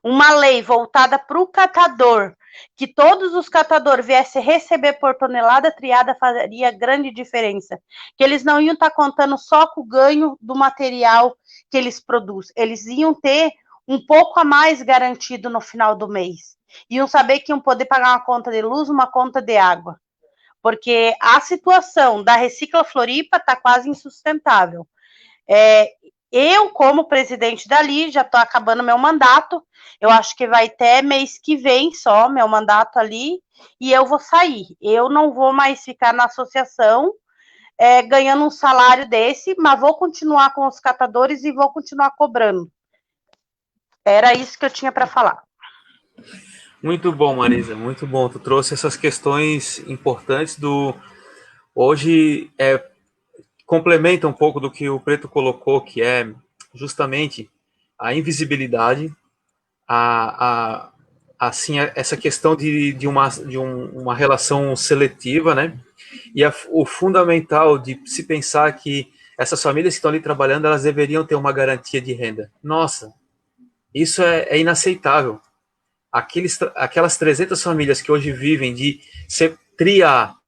uma lei voltada para o catador, que todos os catadores viessem receber por tonelada triada, faria grande diferença. Que eles não iam estar contando só com o ganho do material que eles produzem. Eles iam ter um pouco a mais garantido no final do mês. Iam saber que iam poder pagar uma conta de luz, uma conta de água. Porque a situação da Recicla Floripa está quase insustentável. Eu, como presidente dali, já estou acabando meu mandato, eu acho que vai até mês que vem só, meu mandato ali, e eu vou sair. Eu não vou mais ficar na associação ganhando um salário desse, mas vou continuar com os catadores e vou continuar cobrando. Era isso que eu tinha para falar. Muito bom, Marisa, muito bom. Tu trouxe essas questões importantes hoje complementa um pouco do que o Preto colocou, que é justamente a invisibilidade, assim, essa questão de uma relação seletiva, né? E o fundamental de se pensar que essas famílias que estão ali trabalhando, elas deveriam ter uma garantia de renda. Nossa, isso é inaceitável. Aquelas 300 famílias que hoje vivem de triar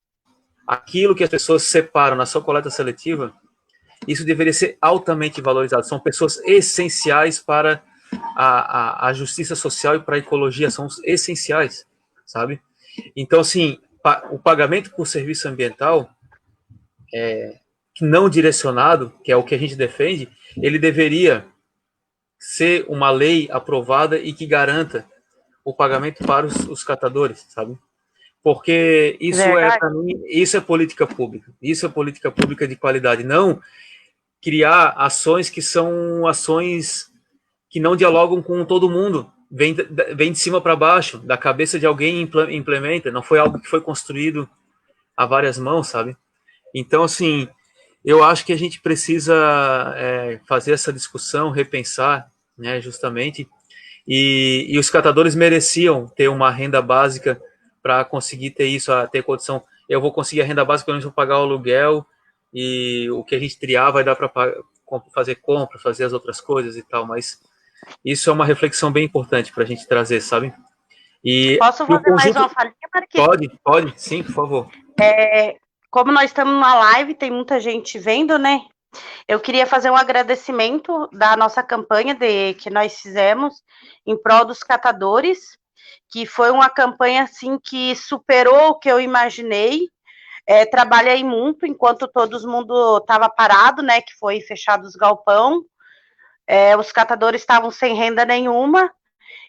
aquilo que as pessoas separam na sua coleta seletiva, isso deveria ser altamente valorizado. São pessoas essenciais para a justiça social e para a ecologia, são essenciais, sabe? Então, assim, o pagamento por serviço ambiental, não direcionado, que é o que a gente defende, ele deveria ser uma lei aprovada e que garanta o pagamento para os catadores, sabe? Porque isso para mim, isso é política pública. Isso é política pública de qualidade. Não criar ações que são ações que não dialogam com todo mundo. Vem de cima para baixo, da cabeça de alguém implementa. Não foi algo que foi construído a várias mãos, sabe? Então, assim, eu acho que a gente precisa fazer essa discussão, repensar, né, justamente. E os catadores mereciam ter uma renda básica para conseguir ter isso, ter condição. Eu vou conseguir a renda básica, pelo menos vou pagar o aluguel, e o que a gente triar vai dar para fazer compra, fazer as outras coisas e tal, mas isso é uma reflexão bem importante para a gente trazer, sabe? Posso fazer mais uma falinha, Marquinhos? Pode, sim, por favor. Como nós estamos numa live, tem muita gente vendo, né? Eu queria fazer um agradecimento da nossa campanha que nós fizemos em prol dos catadores, que foi uma campanha assim que superou o que eu imaginei. Trabalhei muito enquanto todo mundo estava parado, né? Que foi fechado os galpão. Os catadores estavam sem renda nenhuma.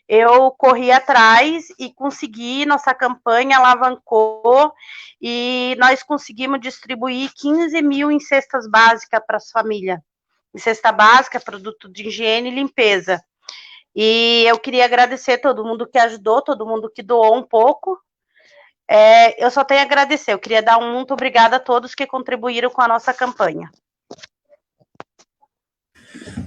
eu corri atrás e consegui, nossa campanha alavancou e nós conseguimos distribuir 15 mil em cestas básicas para as famílias. Em cesta básica, produto de higiene e limpeza. E eu queria agradecer todo mundo que ajudou, todo mundo que doou um pouco. Eu só tenho a agradecer, eu queria dar um muito obrigada a todos que contribuíram com a nossa campanha.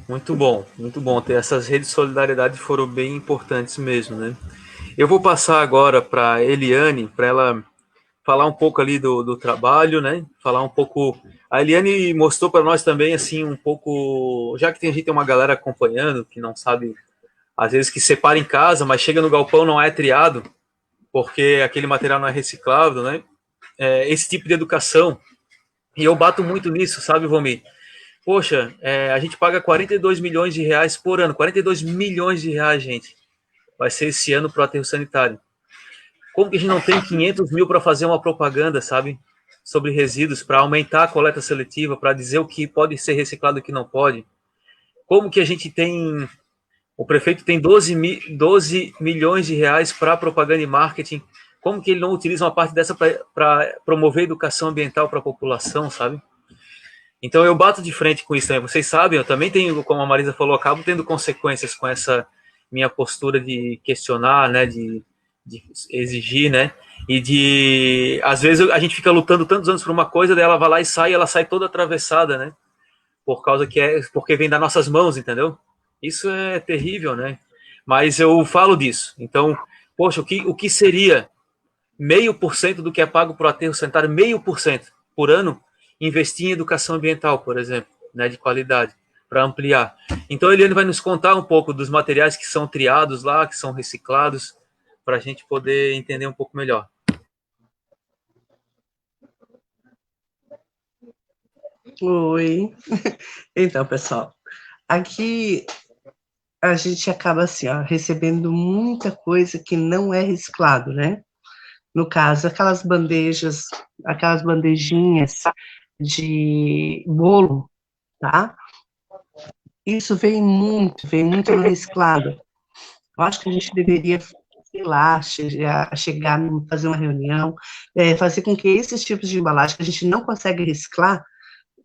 Muito bom ter essas redes de solidariedade, foram bem importantes mesmo, né? Eu vou passar agora para Eliane, para ela falar um pouco ali do trabalho, né? Falar um pouco. A Eliane mostrou para nós também, assim, um pouco. Já que a gente tem uma galera acompanhando, que não sabe, às vezes, que separa em casa, mas chega no galpão não é triado, porque aquele material não é reciclado, né? Esse tipo de educação. E eu bato muito nisso, sabe, Vomir? Poxa, a gente paga 42 milhões de reais por ano. 42 milhões de reais, gente. Vai ser esse ano para o aterro sanitário. Como que a gente não tem 500 mil para fazer uma propaganda, sabe? Sobre resíduos, para aumentar a coleta seletiva, para dizer o que pode ser reciclado e o que não pode? Como que a gente tem... O prefeito tem 12 milhões de reais para propaganda e marketing. Como que ele não utiliza uma parte dessa para promover educação ambiental para a população, sabe? Então eu bato de frente com isso também. Vocês sabem, eu também tenho, como a Marisa falou, acabo tendo consequências com essa minha postura de questionar, né, de exigir, né, e de, às vezes a gente fica lutando tantos anos por uma coisa, daí ela vai lá e ela sai toda atravessada, né, porque vem das nossas mãos, entendeu? Isso é terrível, né, mas eu falo disso. Então, poxa, o que seria 0,5% do que é pago para o aterro sanitário, 0,5% por ano, investir em educação ambiental, por exemplo, né, de qualidade, para ampliar. Então, a Eliane vai nos contar um pouco dos materiais que são triados lá, que são reciclados, para a gente poder entender um pouco melhor. Oi. Então, pessoal, aqui a gente acaba assim, ó, recebendo muita coisa que não é reciclado, né? No caso, aquelas bandejinhas de bolo, tá? Isso vem muito no reciclado. Eu acho que a gente deveria, sei lá, chegar, fazer uma reunião, fazer com que esses tipos de embalagem que a gente não consegue reciclar,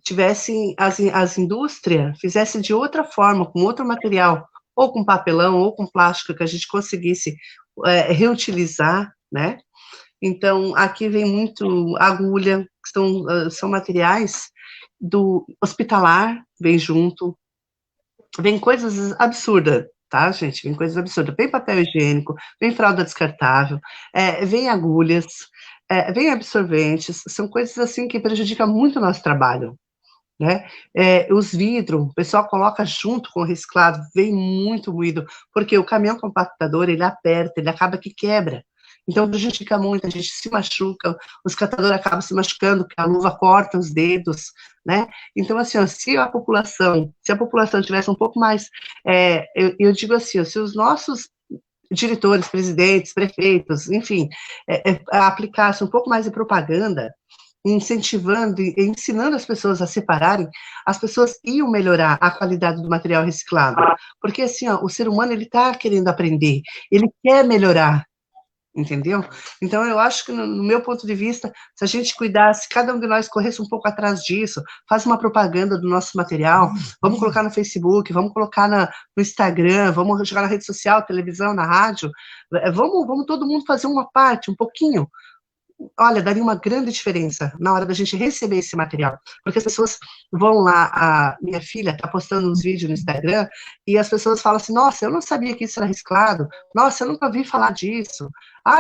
tivessem, as indústrias fizessem de outra forma, com outro material, ou com papelão, ou com plástico, que a gente conseguisse reutilizar, né? Então, aqui vem muito agulha, que são materiais do hospitalar, vem junto, vem coisas absurdas, tá, gente? Vem coisas absurdas. Vem papel higiênico, vem fralda descartável, vem agulhas, vem absorventes, são coisas assim que prejudicam muito o nosso trabalho, né? Os vidros, o pessoal coloca junto com o reciclado, vem muito moído, porque o caminhão compactador, ele aperta, ele acaba que quebra. Então, prejudica muito, a gente se machuca, os catadores acabam se machucando, porque a luva corta os dedos, né? Então, assim, ó, se a população tivesse um pouco mais, eu digo assim, ó, se os nossos diretores, presidentes, prefeitos, enfim, aplicassem um pouco mais de propaganda, incentivando e ensinando as pessoas a separarem, as pessoas iam melhorar a qualidade do material reciclado, porque assim, ó, o ser humano, ele está querendo aprender, ele quer melhorar, entendeu? Então, eu acho que, no meu ponto de vista, se a gente cuidasse, cada um de nós corresse um pouco atrás disso, faz uma propaganda do nosso material, vamos colocar no Facebook, vamos colocar no Instagram, vamos jogar na rede social, televisão, na rádio, vamos todo mundo fazer uma parte, um pouquinho. Olha, daria uma grande diferença na hora da gente receber esse material, porque as pessoas vão lá, a minha filha está postando uns vídeos no Instagram, e as pessoas falam assim, nossa, eu não sabia que isso era reciclado, nossa, eu nunca ouvi falar disso,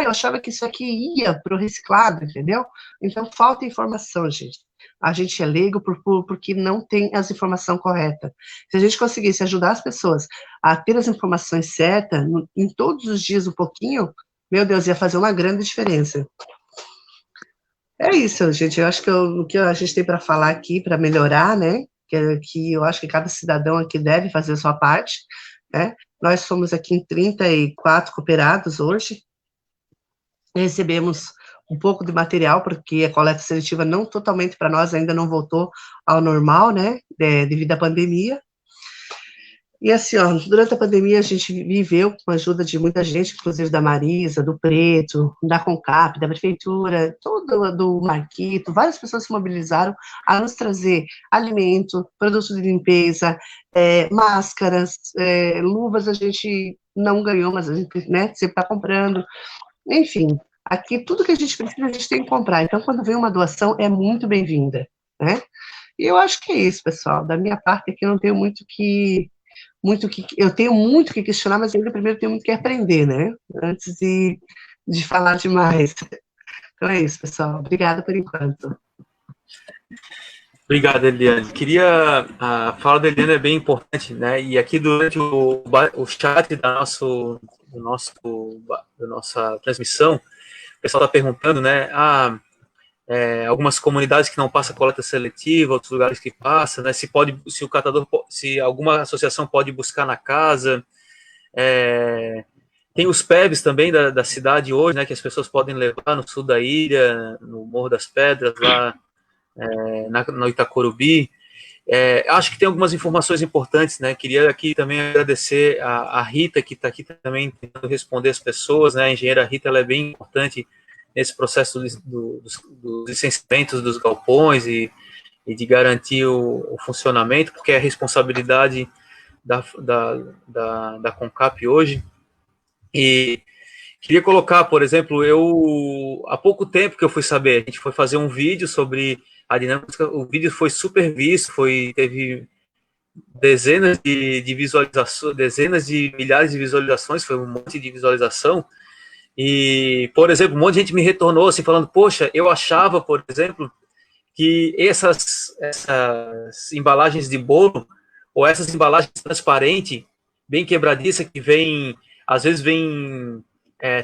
eu achava que isso aqui ia para o reciclado, entendeu? Então, falta informação, gente. A gente é leigo porque não tem as informações corretas. Se a gente conseguisse ajudar as pessoas a ter as informações certas, em todos os dias um pouquinho, meu Deus, ia fazer uma grande diferença. É isso, gente. Eu acho que o que a gente tem para falar aqui, para melhorar, né? Que eu acho que cada cidadão aqui deve fazer a sua parte, né? Nós somos aqui em 34 cooperados hoje. Recebemos um pouco de material, porque a coleta seletiva não totalmente para nós ainda não voltou ao normal, né? Devido à pandemia. E assim, ó, durante a pandemia a gente viveu com a ajuda de muita gente, inclusive da Marisa, do Preto, da Concap, da Prefeitura, todo do Marquito, várias pessoas se mobilizaram a nos trazer alimento, produtos de limpeza, máscaras, luvas a gente não ganhou, mas a gente, né, sempre está comprando. Enfim, aqui tudo que a gente precisa a gente tem que comprar. Então, quando vem uma doação, é muito bem-vinda, né? E eu acho que é isso, pessoal. Da minha parte aqui eu não tenho eu tenho muito que questionar, mas ainda primeiro tenho muito que aprender, né? Antes de falar demais. Então é isso, pessoal. Obrigada por enquanto. Obrigado, Eliane. A fala da Eliane é bem importante, né? E aqui durante o chat da nossa transmissão, o pessoal está perguntando, né? Algumas comunidades que não passam coleta seletiva, outros lugares que passam, né? Se alguma associação pode buscar na casa. Tem os PEBs também da cidade hoje, né? Que as pessoas podem levar no sul da ilha, no Morro das Pedras, lá no Itacorubi. Acho que tem algumas informações importantes, né? Queria aqui também agradecer a Rita, que está aqui também tentando responder as pessoas, né? A engenheira Rita, ela é bem importante nesse processo dos licenciamentos dos galpões e de garantir o funcionamento, porque é a responsabilidade da Concap hoje. E queria colocar, por exemplo, há pouco tempo que eu fui saber, a gente foi fazer um vídeo sobre a dinâmica, o vídeo foi super visto, teve dezenas de visualizações, dezenas de milhares de visualizações, foi um monte de visualização. E, por exemplo, um monte de gente me retornou assim, falando, poxa, eu achava, por exemplo, que essas embalagens de bolo, ou essas embalagens transparentes, bem quebradiça, que às vezes vem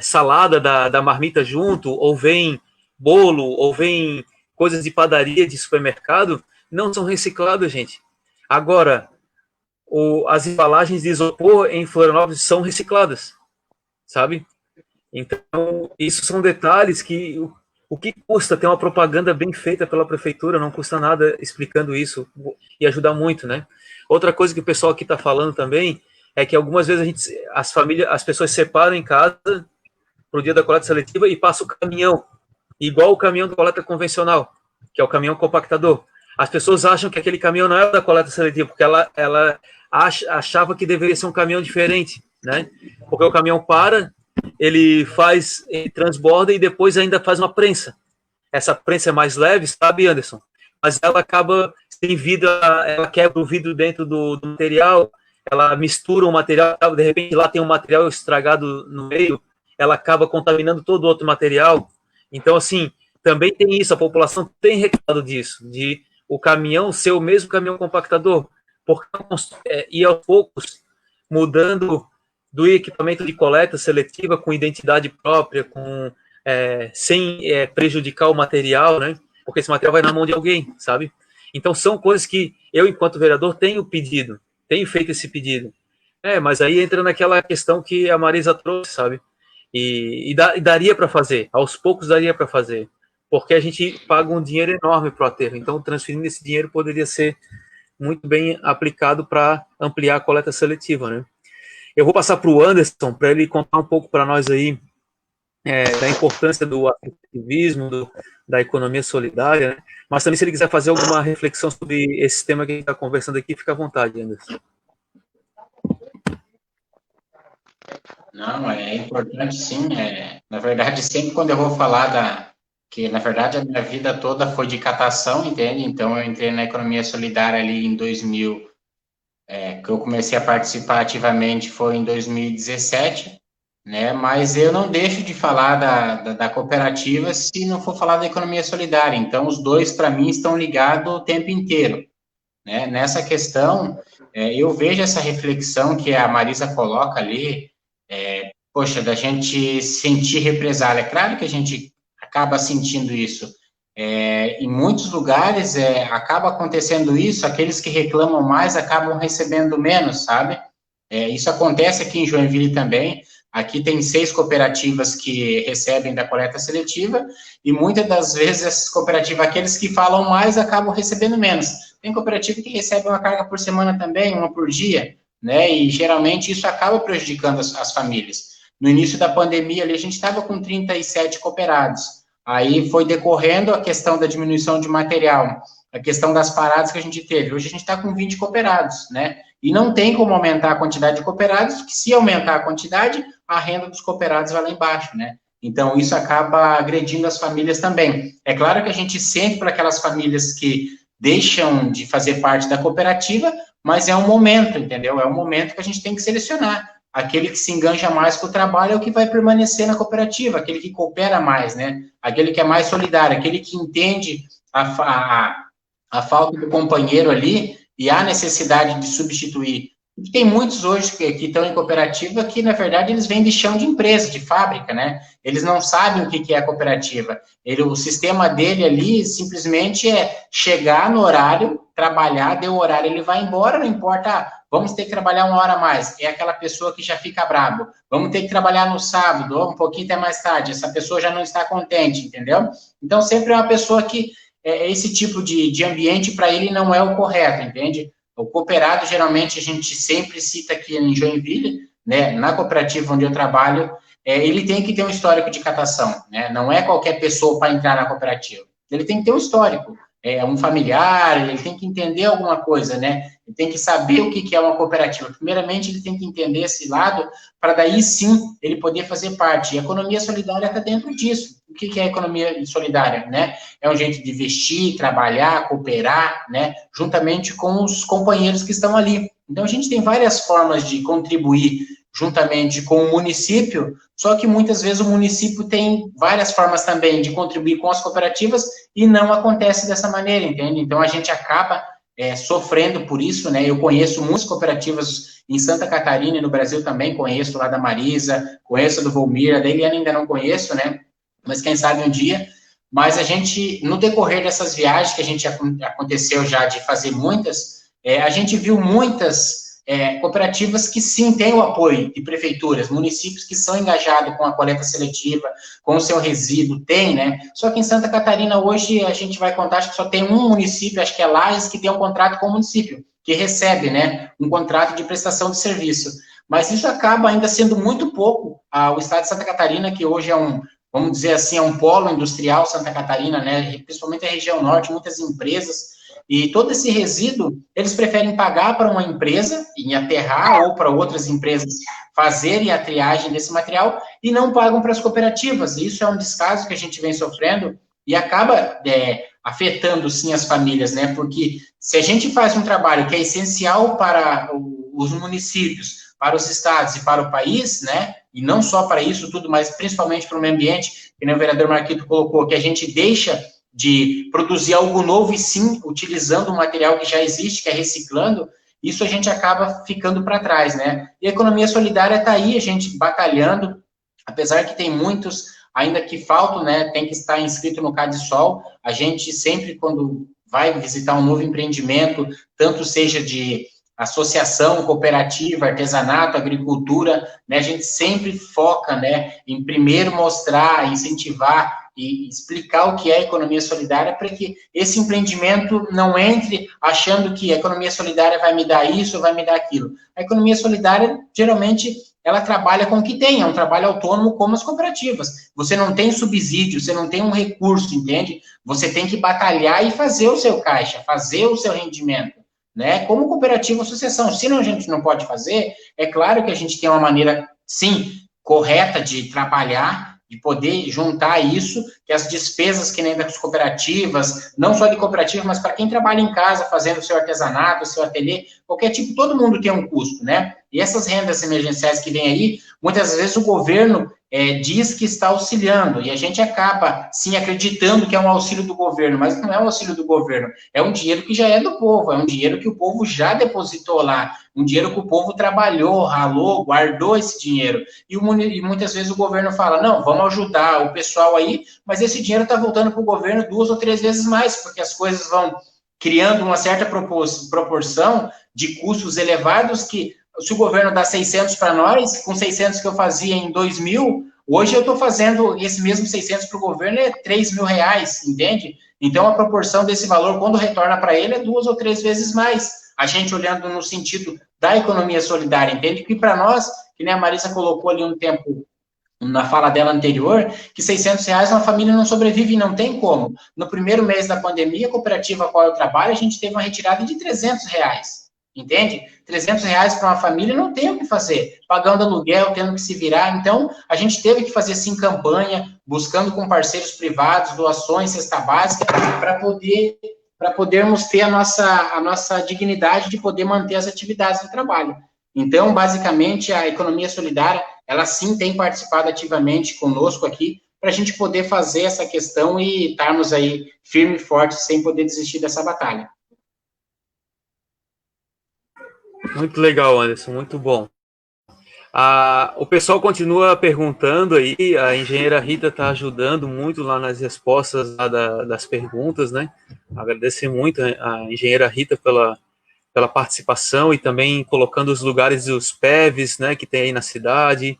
salada da marmita junto, ou vem bolo, ou vem coisas de padaria, de supermercado, não são recicladas, gente. Agora, as embalagens de isopor em Florianópolis são recicladas, sabe? Então, isso são detalhes que o que custa ter uma propaganda bem feita pela prefeitura, não custa nada explicando isso e ajuda muito, né? Outra coisa que o pessoal aqui está falando também é que algumas vezes as pessoas separam em casa para o dia da coleta seletiva e passa o caminhão, igual o caminhão da coleta convencional, que é o caminhão compactador. As pessoas acham que aquele caminhão não é da coleta seletiva, porque ela achava que deveria ser um caminhão diferente, né? Porque o caminhão ele transborda e depois ainda faz uma prensa. Essa prensa é mais leve, sabe, Anderson? Mas ela acaba sem vida, ela quebra o vidro dentro do material, ela mistura o material, de repente lá tem um material estragado no meio, ela acaba contaminando todo o outro material. Então, assim, também tem isso, a população tem reclamado disso, de o caminhão ser o mesmo caminhão compactador, porque e aos poucos mudando do equipamento de coleta seletiva com identidade própria, sem prejudicar o material, né? Porque esse material vai na mão de alguém, sabe? Então, são coisas que eu, enquanto vereador, tenho feito esse pedido. Mas aí entra naquela questão que a Marisa trouxe, sabe? E daria para fazer, aos poucos daria para fazer, porque a gente paga um dinheiro enorme para o aterro, então transferindo esse dinheiro poderia ser muito bem aplicado para ampliar a coleta seletiva, né? Eu vou passar para o Anderson, para ele contar um pouco para nós aí da importância do ativismo, da economia solidária, né? Mas também se ele quiser fazer alguma reflexão sobre esse tema que a gente está conversando aqui, fica à vontade, Anderson. Não, é importante sim. Na verdade, sempre quando eu vou falar que, na verdade, a minha vida toda foi de catação, entende? Então, eu entrei na economia solidária ali em 2000, que eu comecei a participar ativamente foi em 2017, né? Mas eu não deixo de falar da cooperativa se não for falar da economia solidária. Então, os dois, para mim, estão ligados o tempo inteiro, né? Nessa questão, eu vejo essa reflexão que a Marisa coloca ali, poxa, da gente sentir represália. É claro que a gente acaba sentindo isso. Em muitos lugares acaba acontecendo isso, aqueles que reclamam mais acabam recebendo menos, sabe? Isso acontece aqui em Joinville também. Aqui tem 6 cooperativas que recebem da coleta seletiva e muitas das vezes essas cooperativas, aqueles que falam mais, acabam recebendo menos. Tem cooperativa que recebe uma carga por semana também, uma por dia, né? E geralmente isso acaba prejudicando as famílias. No início da pandemia ali, a gente estava com 37 cooperados. Aí foi decorrendo a questão da diminuição de material, a questão das paradas que a gente teve. Hoje a gente está com 20 cooperados, né? E não tem como aumentar a quantidade de cooperados, porque se aumentar a quantidade, a renda dos cooperados vai lá embaixo, né? Então, isso acaba agredindo as famílias também. É claro que a gente sente para aquelas famílias que deixam de fazer parte da cooperativa, mas é um momento, entendeu? É um momento que a gente tem que selecionar. Aquele que se enganja mais com o trabalho é o que vai permanecer na cooperativa, aquele que coopera mais, né? Aquele que é mais solidário, aquele que entende a falta do companheiro ali e a necessidade de substituir. E tem muitos hoje que estão em cooperativa que, na verdade, eles vêm de chão de empresa, de fábrica, né? Eles não sabem o que é a cooperativa. O sistema dele ali simplesmente é chegar no horário, trabalhar, deu o horário, ele vai embora, não importa, vamos ter que trabalhar 1 hora a mais. É aquela pessoa que já fica bravo. Vamos ter que trabalhar no sábado, um pouquinho até mais tarde. Essa pessoa já não está contente, entendeu? Então, sempre é uma pessoa que esse tipo de ambiente, para ele, não é o correto, entende? O cooperado, geralmente, a gente sempre cita aqui em Joinville, né, na cooperativa onde eu trabalho, ele tem que ter um histórico de catação, né? Não é qualquer pessoa para entrar na cooperativa. Ele tem que ter um histórico, um familiar, ele tem que entender alguma coisa, né? Ele tem que saber o que é uma cooperativa. Primeiramente, ele tem que entender esse lado, para daí sim ele poder fazer parte. E a economia solidária está dentro disso. O que é a economia solidária, né? É um jeito de investir, trabalhar, cooperar, né? Juntamente com os companheiros que estão ali. Então, a gente tem várias formas de contribuir juntamente com o município, só que muitas vezes o município tem várias formas também de contribuir com as cooperativas e não acontece dessa maneira, entende? Então, a gente acaba sofrendo por isso, né? Eu conheço muitas cooperativas em Santa Catarina e no Brasil também, conheço lá da Marisa, conheço do Volmir, a da Eliana ainda não conheço, né? Mas quem sabe um dia. Mas a gente, no decorrer dessas viagens que a gente aconteceu já de fazer muitas, a gente viu muitas cooperativas que sim têm o apoio de prefeituras, municípios que são engajados com a coleta seletiva, com o seu resíduo, tem, né? Só que em Santa Catarina hoje a gente vai contar, acho que só tem um município, acho que é Lages, que tem um contrato com o município, que recebe, né, um contrato de prestação de serviço. Mas isso acaba ainda sendo muito pouco. O estado de Santa Catarina, que hoje é vamos dizer assim, é um polo industrial Santa Catarina, né, principalmente a região norte, muitas empresas, e todo esse resíduo, eles preferem pagar para uma empresa, em aterrar, ou para outras empresas fazerem a triagem desse material, e não pagam para as cooperativas. E isso é um descaso que a gente vem sofrendo, e acaba afetando, sim, as famílias, né, porque se a gente faz um trabalho que é essencial para os municípios, para os estados e para o país, né, e não só para isso tudo, mas principalmente para o meio ambiente, que o vereador Marquito colocou, que a gente deixa de produzir algo novo e sim, utilizando o material que já existe, que é reciclando, isso a gente acaba ficando para trás, né? E a economia solidária está aí, a gente batalhando, apesar que tem muitos ainda que faltam, né? Tem que estar inscrito no CADESOL, a gente sempre, quando vai visitar um novo empreendimento, tanto seja de associação, cooperativa, artesanato, agricultura, né, a gente sempre foca, né, em primeiro mostrar, incentivar e explicar o que é a economia solidária para que esse empreendimento não entre achando que a economia solidária vai me dar isso ou vai me dar aquilo. A economia solidária, geralmente, ela trabalha com o que tem, é um trabalho autônomo como as cooperativas. Você não tem subsídio, você não tem um recurso, entende? Você tem que batalhar e fazer o seu caixa, fazer o seu rendimento, né? Como cooperativa ou associação. Se não, a gente não pode fazer, é claro que a gente tem uma maneira, sim, correta de trabalhar, de poder juntar isso, que as despesas que nem das cooperativas, não só de cooperativa, mas para quem trabalha em casa, fazendo o seu artesanato, o seu ateliê, qualquer tipo, todo mundo tem um custo, né? E essas rendas emergenciais que vêm aí, muitas vezes o governo diz que está auxiliando, e a gente acaba, sim, acreditando que é um auxílio do governo, mas não é um auxílio do governo, é um dinheiro que já é do povo, é um dinheiro que o povo já depositou lá, um dinheiro que o povo trabalhou, ralou, guardou esse dinheiro, e muitas vezes o governo fala, não, vamos ajudar o pessoal aí, mas esse dinheiro está voltando para o governo 2 ou 3 vezes mais, porque as coisas vão criando uma certa proporção de custos elevados que se o governo dá 600 para nós, com 600 que eu fazia em 2000, hoje eu estou fazendo esse mesmo 600 para o governo é 3 mil reais, entende? Então, a proporção desse valor, quando retorna para ele, é 2 ou 3 vezes mais. a gente olhando no sentido da economia solidária, entende? Que para nós, que nem a Marisa colocou ali um tempo na fala dela anterior, que R$600 uma família não sobrevive, não tem como. No primeiro mês da pandemia, a cooperativa a qual eu trabalho, a gente teve uma retirada de R$300, entende? R$300 para uma família não tem o que fazer, pagando aluguel, tendo que se virar. Então, a gente teve que fazer, sim, campanha, buscando com parceiros privados, doações, cesta básica, para podermos ter a nossa dignidade de poder manter as atividades do trabalho. Então, basicamente, a economia solidária, ela sim tem participado ativamente conosco aqui, para a gente poder fazer essa questão e estarmos aí firme e forte, sem poder desistir dessa batalha. Muito legal, Anderson, muito bom. O pessoal continua perguntando aí, a engenheira Rita está ajudando muito lá nas respostas lá das perguntas, né? Agradecer muito a engenheira Rita pela participação e também colocando os lugares dos PEVs, né, que tem aí na cidade.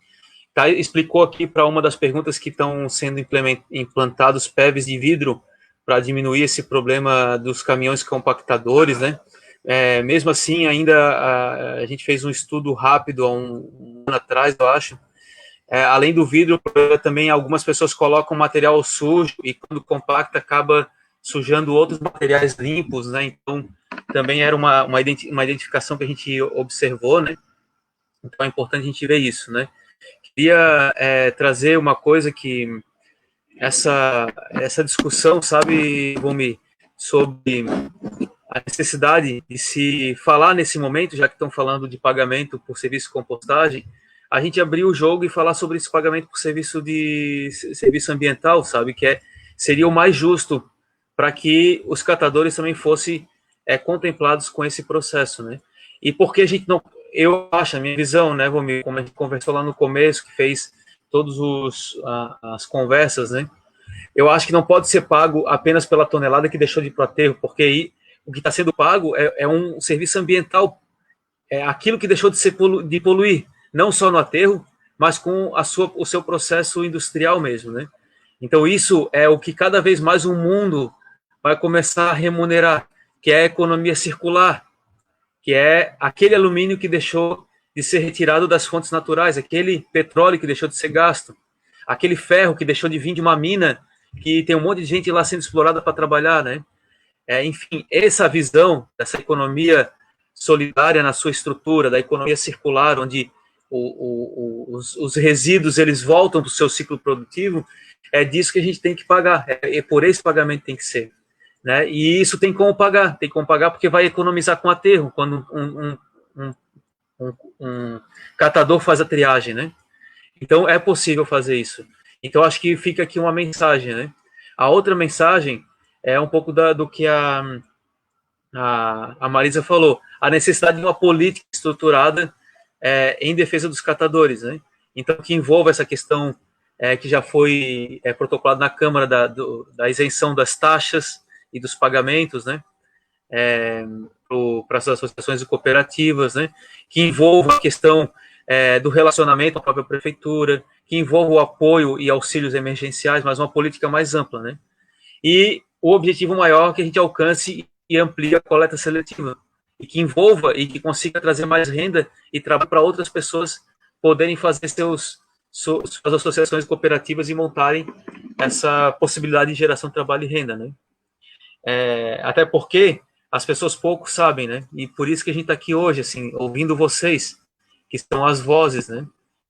Explicou aqui para uma das perguntas que estão sendo implantados PEVs de vidro para diminuir esse problema dos caminhões compactadores, né? Mesmo assim, ainda a gente fez um estudo rápido há um ano atrás, eu acho. Além do vidro, também algumas pessoas colocam material sujo e quando compacta acaba sujando outros materiais limpos, né? Então, também era uma identificação que a gente observou, né? Então, é importante a gente ver isso, né? Queria trazer uma coisa que essa discussão, sabe, Romi, sobre a necessidade de se falar nesse momento, já que estão falando de pagamento por serviço de compostagem, a gente abrir o jogo e falar sobre esse pagamento por serviço ambiental, sabe, que seria o mais justo para que os catadores também fossem contemplados com esse processo, né? E porque a gente não, eu acho, a minha visão, né, Romil, como a gente conversou lá no começo, que fez todas as conversas, né, eu acho que não pode ser pago apenas pela tonelada que deixou de ir para o aterro, porque aí o que está sendo pago é um serviço ambiental, é aquilo que deixou de poluir, não só no aterro, mas com o seu processo industrial mesmo, né? Então isso é o que cada vez mais o mundo vai começar a remunerar, que é a economia circular, que é aquele alumínio que deixou de ser retirado das fontes naturais, aquele petróleo que deixou de ser gasto, aquele ferro que deixou de vir de uma mina que tem um monte de gente lá sendo explorada para trabalhar, né? Enfim, essa visão dessa economia solidária na sua estrutura, da economia circular, onde os resíduos eles voltam para o seu ciclo produtivo, é disso que a gente tem que pagar, por esse pagamento tem que ser, né? E isso tem como pagar porque vai economizar com aterro, quando um catador faz a triagem, né? Então é possível fazer isso. Então acho que fica aqui uma mensagem, né? A outra mensagem é um pouco do que a Marisa falou, a necessidade de uma política estruturada em defesa dos catadores, né? Então, que envolva essa questão que já foi protocolado na Câmara da isenção das taxas e dos pagamentos, né? Para as associações e cooperativas, né? Que envolva a questão do relacionamento com a própria prefeitura, que envolva o apoio e auxílios emergenciais, mas uma política mais ampla, né? E o objetivo maior é que a gente alcance e amplie a coleta seletiva, e que envolva e que consiga trazer mais renda e trabalho para outras pessoas poderem fazer suas associações cooperativas e montarem essa possibilidade de geração de trabalho e renda, né? Até porque as pessoas pouco sabem, né? E por isso que a gente está aqui hoje, assim, ouvindo vocês, que são as vozes, né?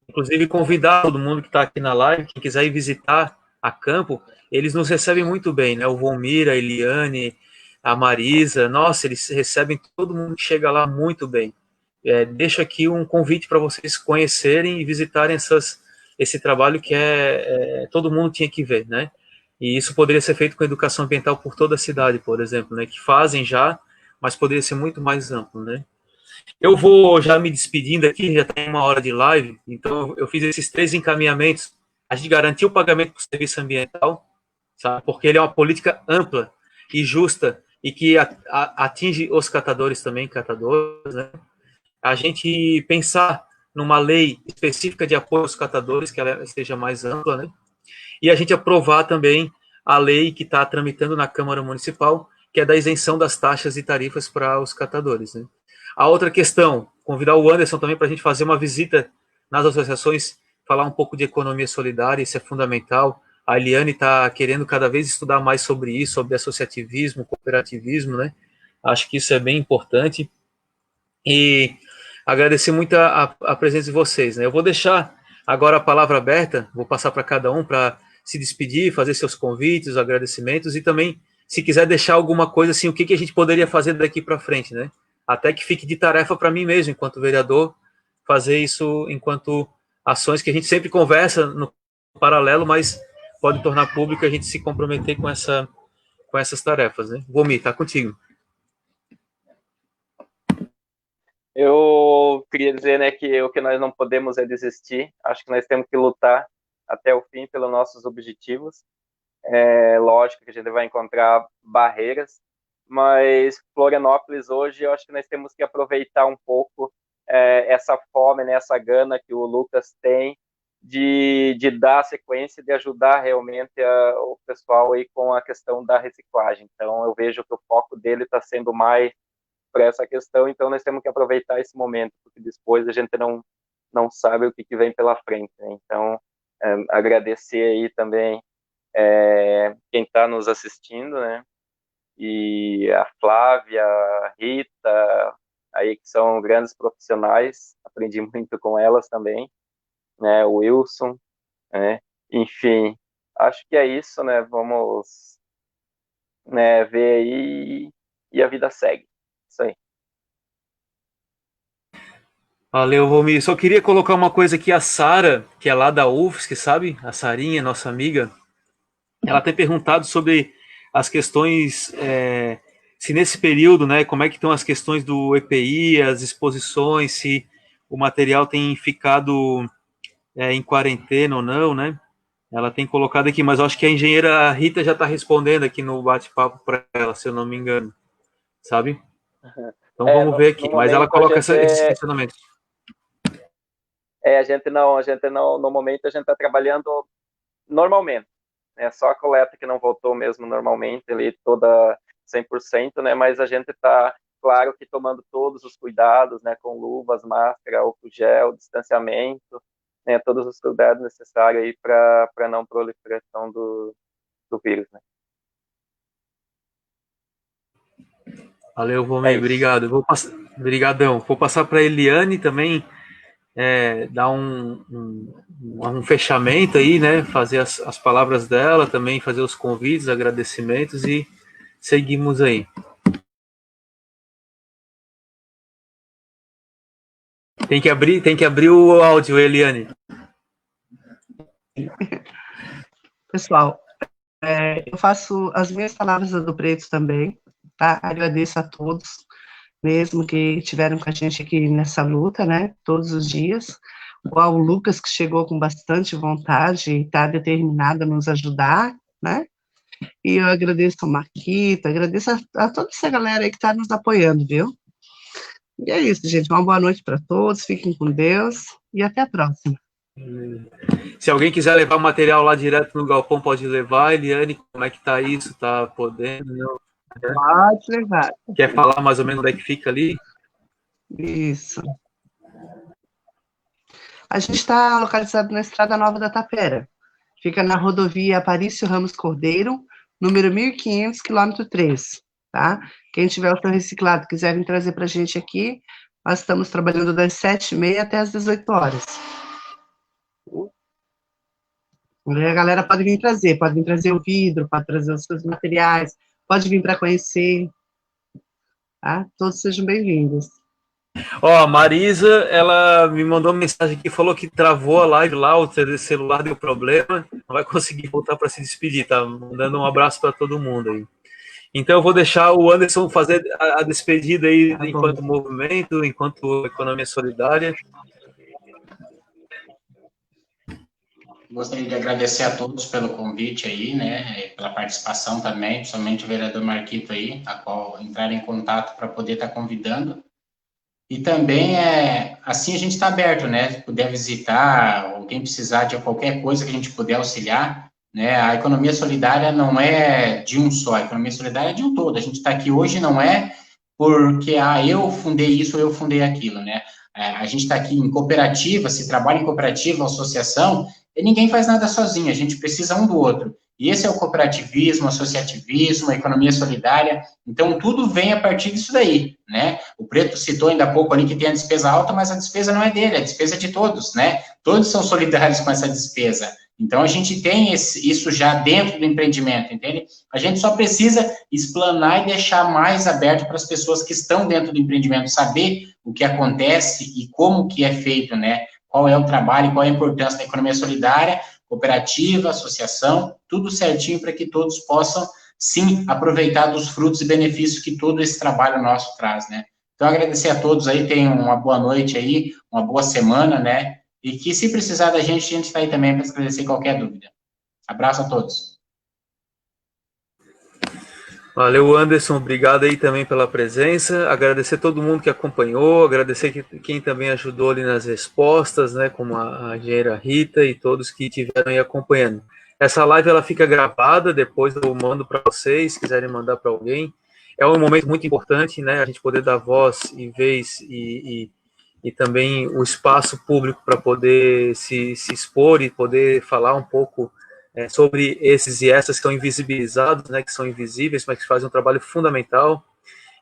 Inclusive convidar todo mundo que está aqui na live, quem quiser ir visitar a campo, eles nos recebem muito bem, né? O Volmir, a Eliane, a Marisa, nossa, eles recebem todo mundo que chega lá muito bem. Deixo aqui um convite para vocês conhecerem e visitarem esse trabalho que todo mundo tinha que ver, né? E isso poderia ser feito com educação ambiental por toda a cidade, por exemplo, né? Que fazem já, mas poderia ser muito mais amplo, né? Eu vou já me despedindo aqui, já tem 1 hora de live, então eu fiz esses 3 encaminhamentos. A gente garantiu o pagamento por serviço ambiental, sabe? Porque ele é uma política ampla e justa e que atinge os catadores também, né? A gente pensar numa lei específica de apoio aos catadores, que ela seja mais ampla, né? E a gente aprovar também a lei que está tramitando na Câmara Municipal, que é da isenção das taxas e tarifas para os catadores, né? A outra questão, convidar o Anderson também para a gente fazer uma visita nas associações, falar um pouco de economia solidária, isso é fundamental. A Eliane está querendo cada vez estudar mais sobre isso, sobre associativismo, cooperativismo, né? Acho que isso é bem importante. E agradecer muito a presença de vocês, né? Eu vou deixar agora a palavra aberta, vou passar para cada um para se despedir, fazer seus convites, agradecimentos e também, se quiser deixar alguma coisa assim, o que a gente poderia fazer daqui para frente, né? Até que fique de tarefa para mim mesmo, enquanto vereador, fazer isso enquanto ações que a gente sempre conversa no paralelo, mas pode tornar público e a gente se comprometer com essas tarefas, né? Vomir, tá contigo. Eu queria dizer, né, que o que nós não podemos é desistir. Acho que nós temos que lutar até o fim pelos nossos objetivos. É lógico que a gente vai encontrar barreiras, mas Florianópolis hoje, eu acho que nós temos que aproveitar um pouco essa fome, né, essa gana que o Lucas tem de dar sequência, de ajudar realmente o pessoal aí com a questão da reciclagem. Então, eu vejo que o foco dele está sendo mais para essa questão, então nós temos que aproveitar esse momento, porque depois a gente não sabe o que vem pela frente, né? Então, agradecer aí também quem está nos assistindo, né? E a Flávia, a Rita, aí que são grandes profissionais, aprendi muito com elas também, né? O Wilson, né? Enfim, acho que é isso, né? Vamos, né, ver aí e a vida segue. Isso aí. Valeu, Romir. Só queria colocar uma coisa aqui, a Sara, que é lá da UFSC, sabe? A Sarinha, nossa amiga, ela tem perguntado sobre as questões, se nesse período, né, como é que estão as questões do EPI, as exposições, se o material tem ficado em quarentena ou não, né? Ela tem colocado aqui, mas eu acho que a engenheira Rita já está respondendo aqui no bate-papo para ela, se eu não me engano, sabe? Então vamos ver aqui, mas ela coloca esses questionamentos. A gente não, no momento a gente está trabalhando normalmente, né? Só a coleta que não voltou mesmo normalmente, ali toda 100%, né? Mas a gente está, claro que tomando todos os cuidados, né? Com luvas, máscara, álcool gel, distanciamento, né? Todos os cuidados necessários aí para não proliferação do vírus, né? Valeu, Romir, obrigado. Obrigadão. Vou passar para a Eliane também, dar um fechamento aí, né? Fazer as palavras dela também, fazer os convites, agradecimentos e seguimos aí. Tem que abrir o áudio, Eliane. Pessoal, eu faço as minhas palavras do Preto também, tá? Agradeço a todos, mesmo que estiveram com a gente aqui nessa luta, né? Todos os dias. O Lucas, que chegou com bastante vontade e está determinado a nos ajudar, né? E eu agradeço ao Marquito, agradeço a toda essa galera aí que está nos apoiando, viu? E é isso, gente. Uma boa noite para todos, fiquem com Deus e até a próxima. Se alguém quiser levar o material lá direto no galpão, pode levar. Eliane, como é que tá isso? Tá podendo? Não? Pode levar. Quer falar mais ou menos onde é que fica ali? Isso. A gente está localizado na Estrada Nova da Tapera. Fica na rodovia Aparício Ramos Cordeiro, número 1500, quilômetro 3, tá? Quem tiver o seu reciclado, quiser vir trazer para a gente aqui, nós estamos trabalhando das 7h30 até as 18 horas. A galera pode vir trazer o vidro, pode trazer os seus materiais, pode vir para conhecer, tá? Todos sejam bem-vindos. A Marisa, ela me mandou uma mensagem aqui, falou que travou a live lá, o celular deu problema, não vai conseguir voltar para se despedir, tá? Mandando um abraço para todo mundo aí. Então eu vou deixar o Anderson fazer a despedida aí, enquanto movimento, enquanto economia solidária. Gostaria de agradecer a todos pelo convite aí, né, pela participação também, principalmente o vereador Marquito aí, a qual entrar em contato para poder estar convidando. E também, assim a gente está aberto, né, se puder visitar, ou quem precisar de qualquer coisa que a gente puder auxiliar, né? A economia solidária não é de um só, a economia solidária é de um todo. A gente está aqui hoje não é porque eu fundei isso ou eu fundei aquilo, né? A gente está aqui em cooperativa, se trabalha em cooperativa, associação, e ninguém faz nada sozinho, a gente precisa um do outro. E esse é o cooperativismo, o associativismo, a economia solidária. Então, tudo vem a partir disso daí, né? O Preto citou ainda há pouco ali que tem a despesa alta, mas a despesa não é dele, a despesa é de todos, né? Todos são solidários com essa despesa. Então, a gente tem isso já dentro do empreendimento, entende? A gente só precisa explanar e deixar mais aberto para as pessoas que estão dentro do empreendimento saber o que acontece e como que é feito, né? Qual é o trabalho, qual é a importância da economia solidária, cooperativa, associação, tudo certinho para que todos possam, sim, aproveitar dos frutos e benefícios que todo esse trabalho nosso traz, né? Então, agradecer a todos aí, tenham uma boa noite aí, uma boa semana, né? E que, se precisar da gente está aí também para esclarecer qualquer dúvida. Abraço a todos. Valeu, Anderson, obrigado aí também pela presença, agradecer todo mundo que acompanhou, agradecer quem também ajudou ali nas respostas, né, como a engenheira Rita e todos que estiveram aí acompanhando. Essa live ela fica gravada, depois eu mando para vocês, se quiserem mandar para alguém. É um momento muito importante, né, a gente poder dar voz e vez e também o espaço público para poder se expor e poder falar um pouco sobre esses e essas que estão invisibilizados, né, que são invisíveis, mas que fazem um trabalho fundamental.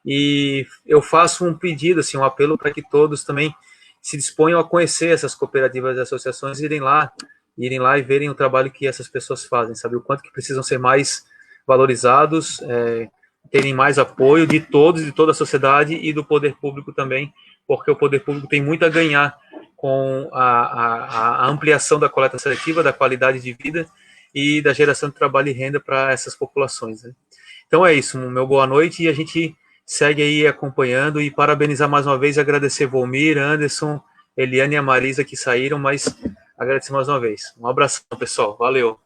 E eu faço um pedido, assim, um apelo para que todos também se disponham a conhecer essas cooperativas e associações, irem lá e verem o trabalho que essas pessoas fazem, sabe, o quanto que precisam ser mais valorizados, terem mais apoio de todos, de toda a sociedade e do poder público também, porque o poder público tem muito a ganhar com a ampliação da coleta seletiva, da qualidade de vida e da geração de trabalho e renda para essas populações, né? Então é isso, meu boa noite, e a gente segue aí acompanhando, e parabenizar mais uma vez, agradecer Volmir, Anderson, Eliane e a Marisa que saíram, mas agradecer mais uma vez. Um abração, pessoal, valeu!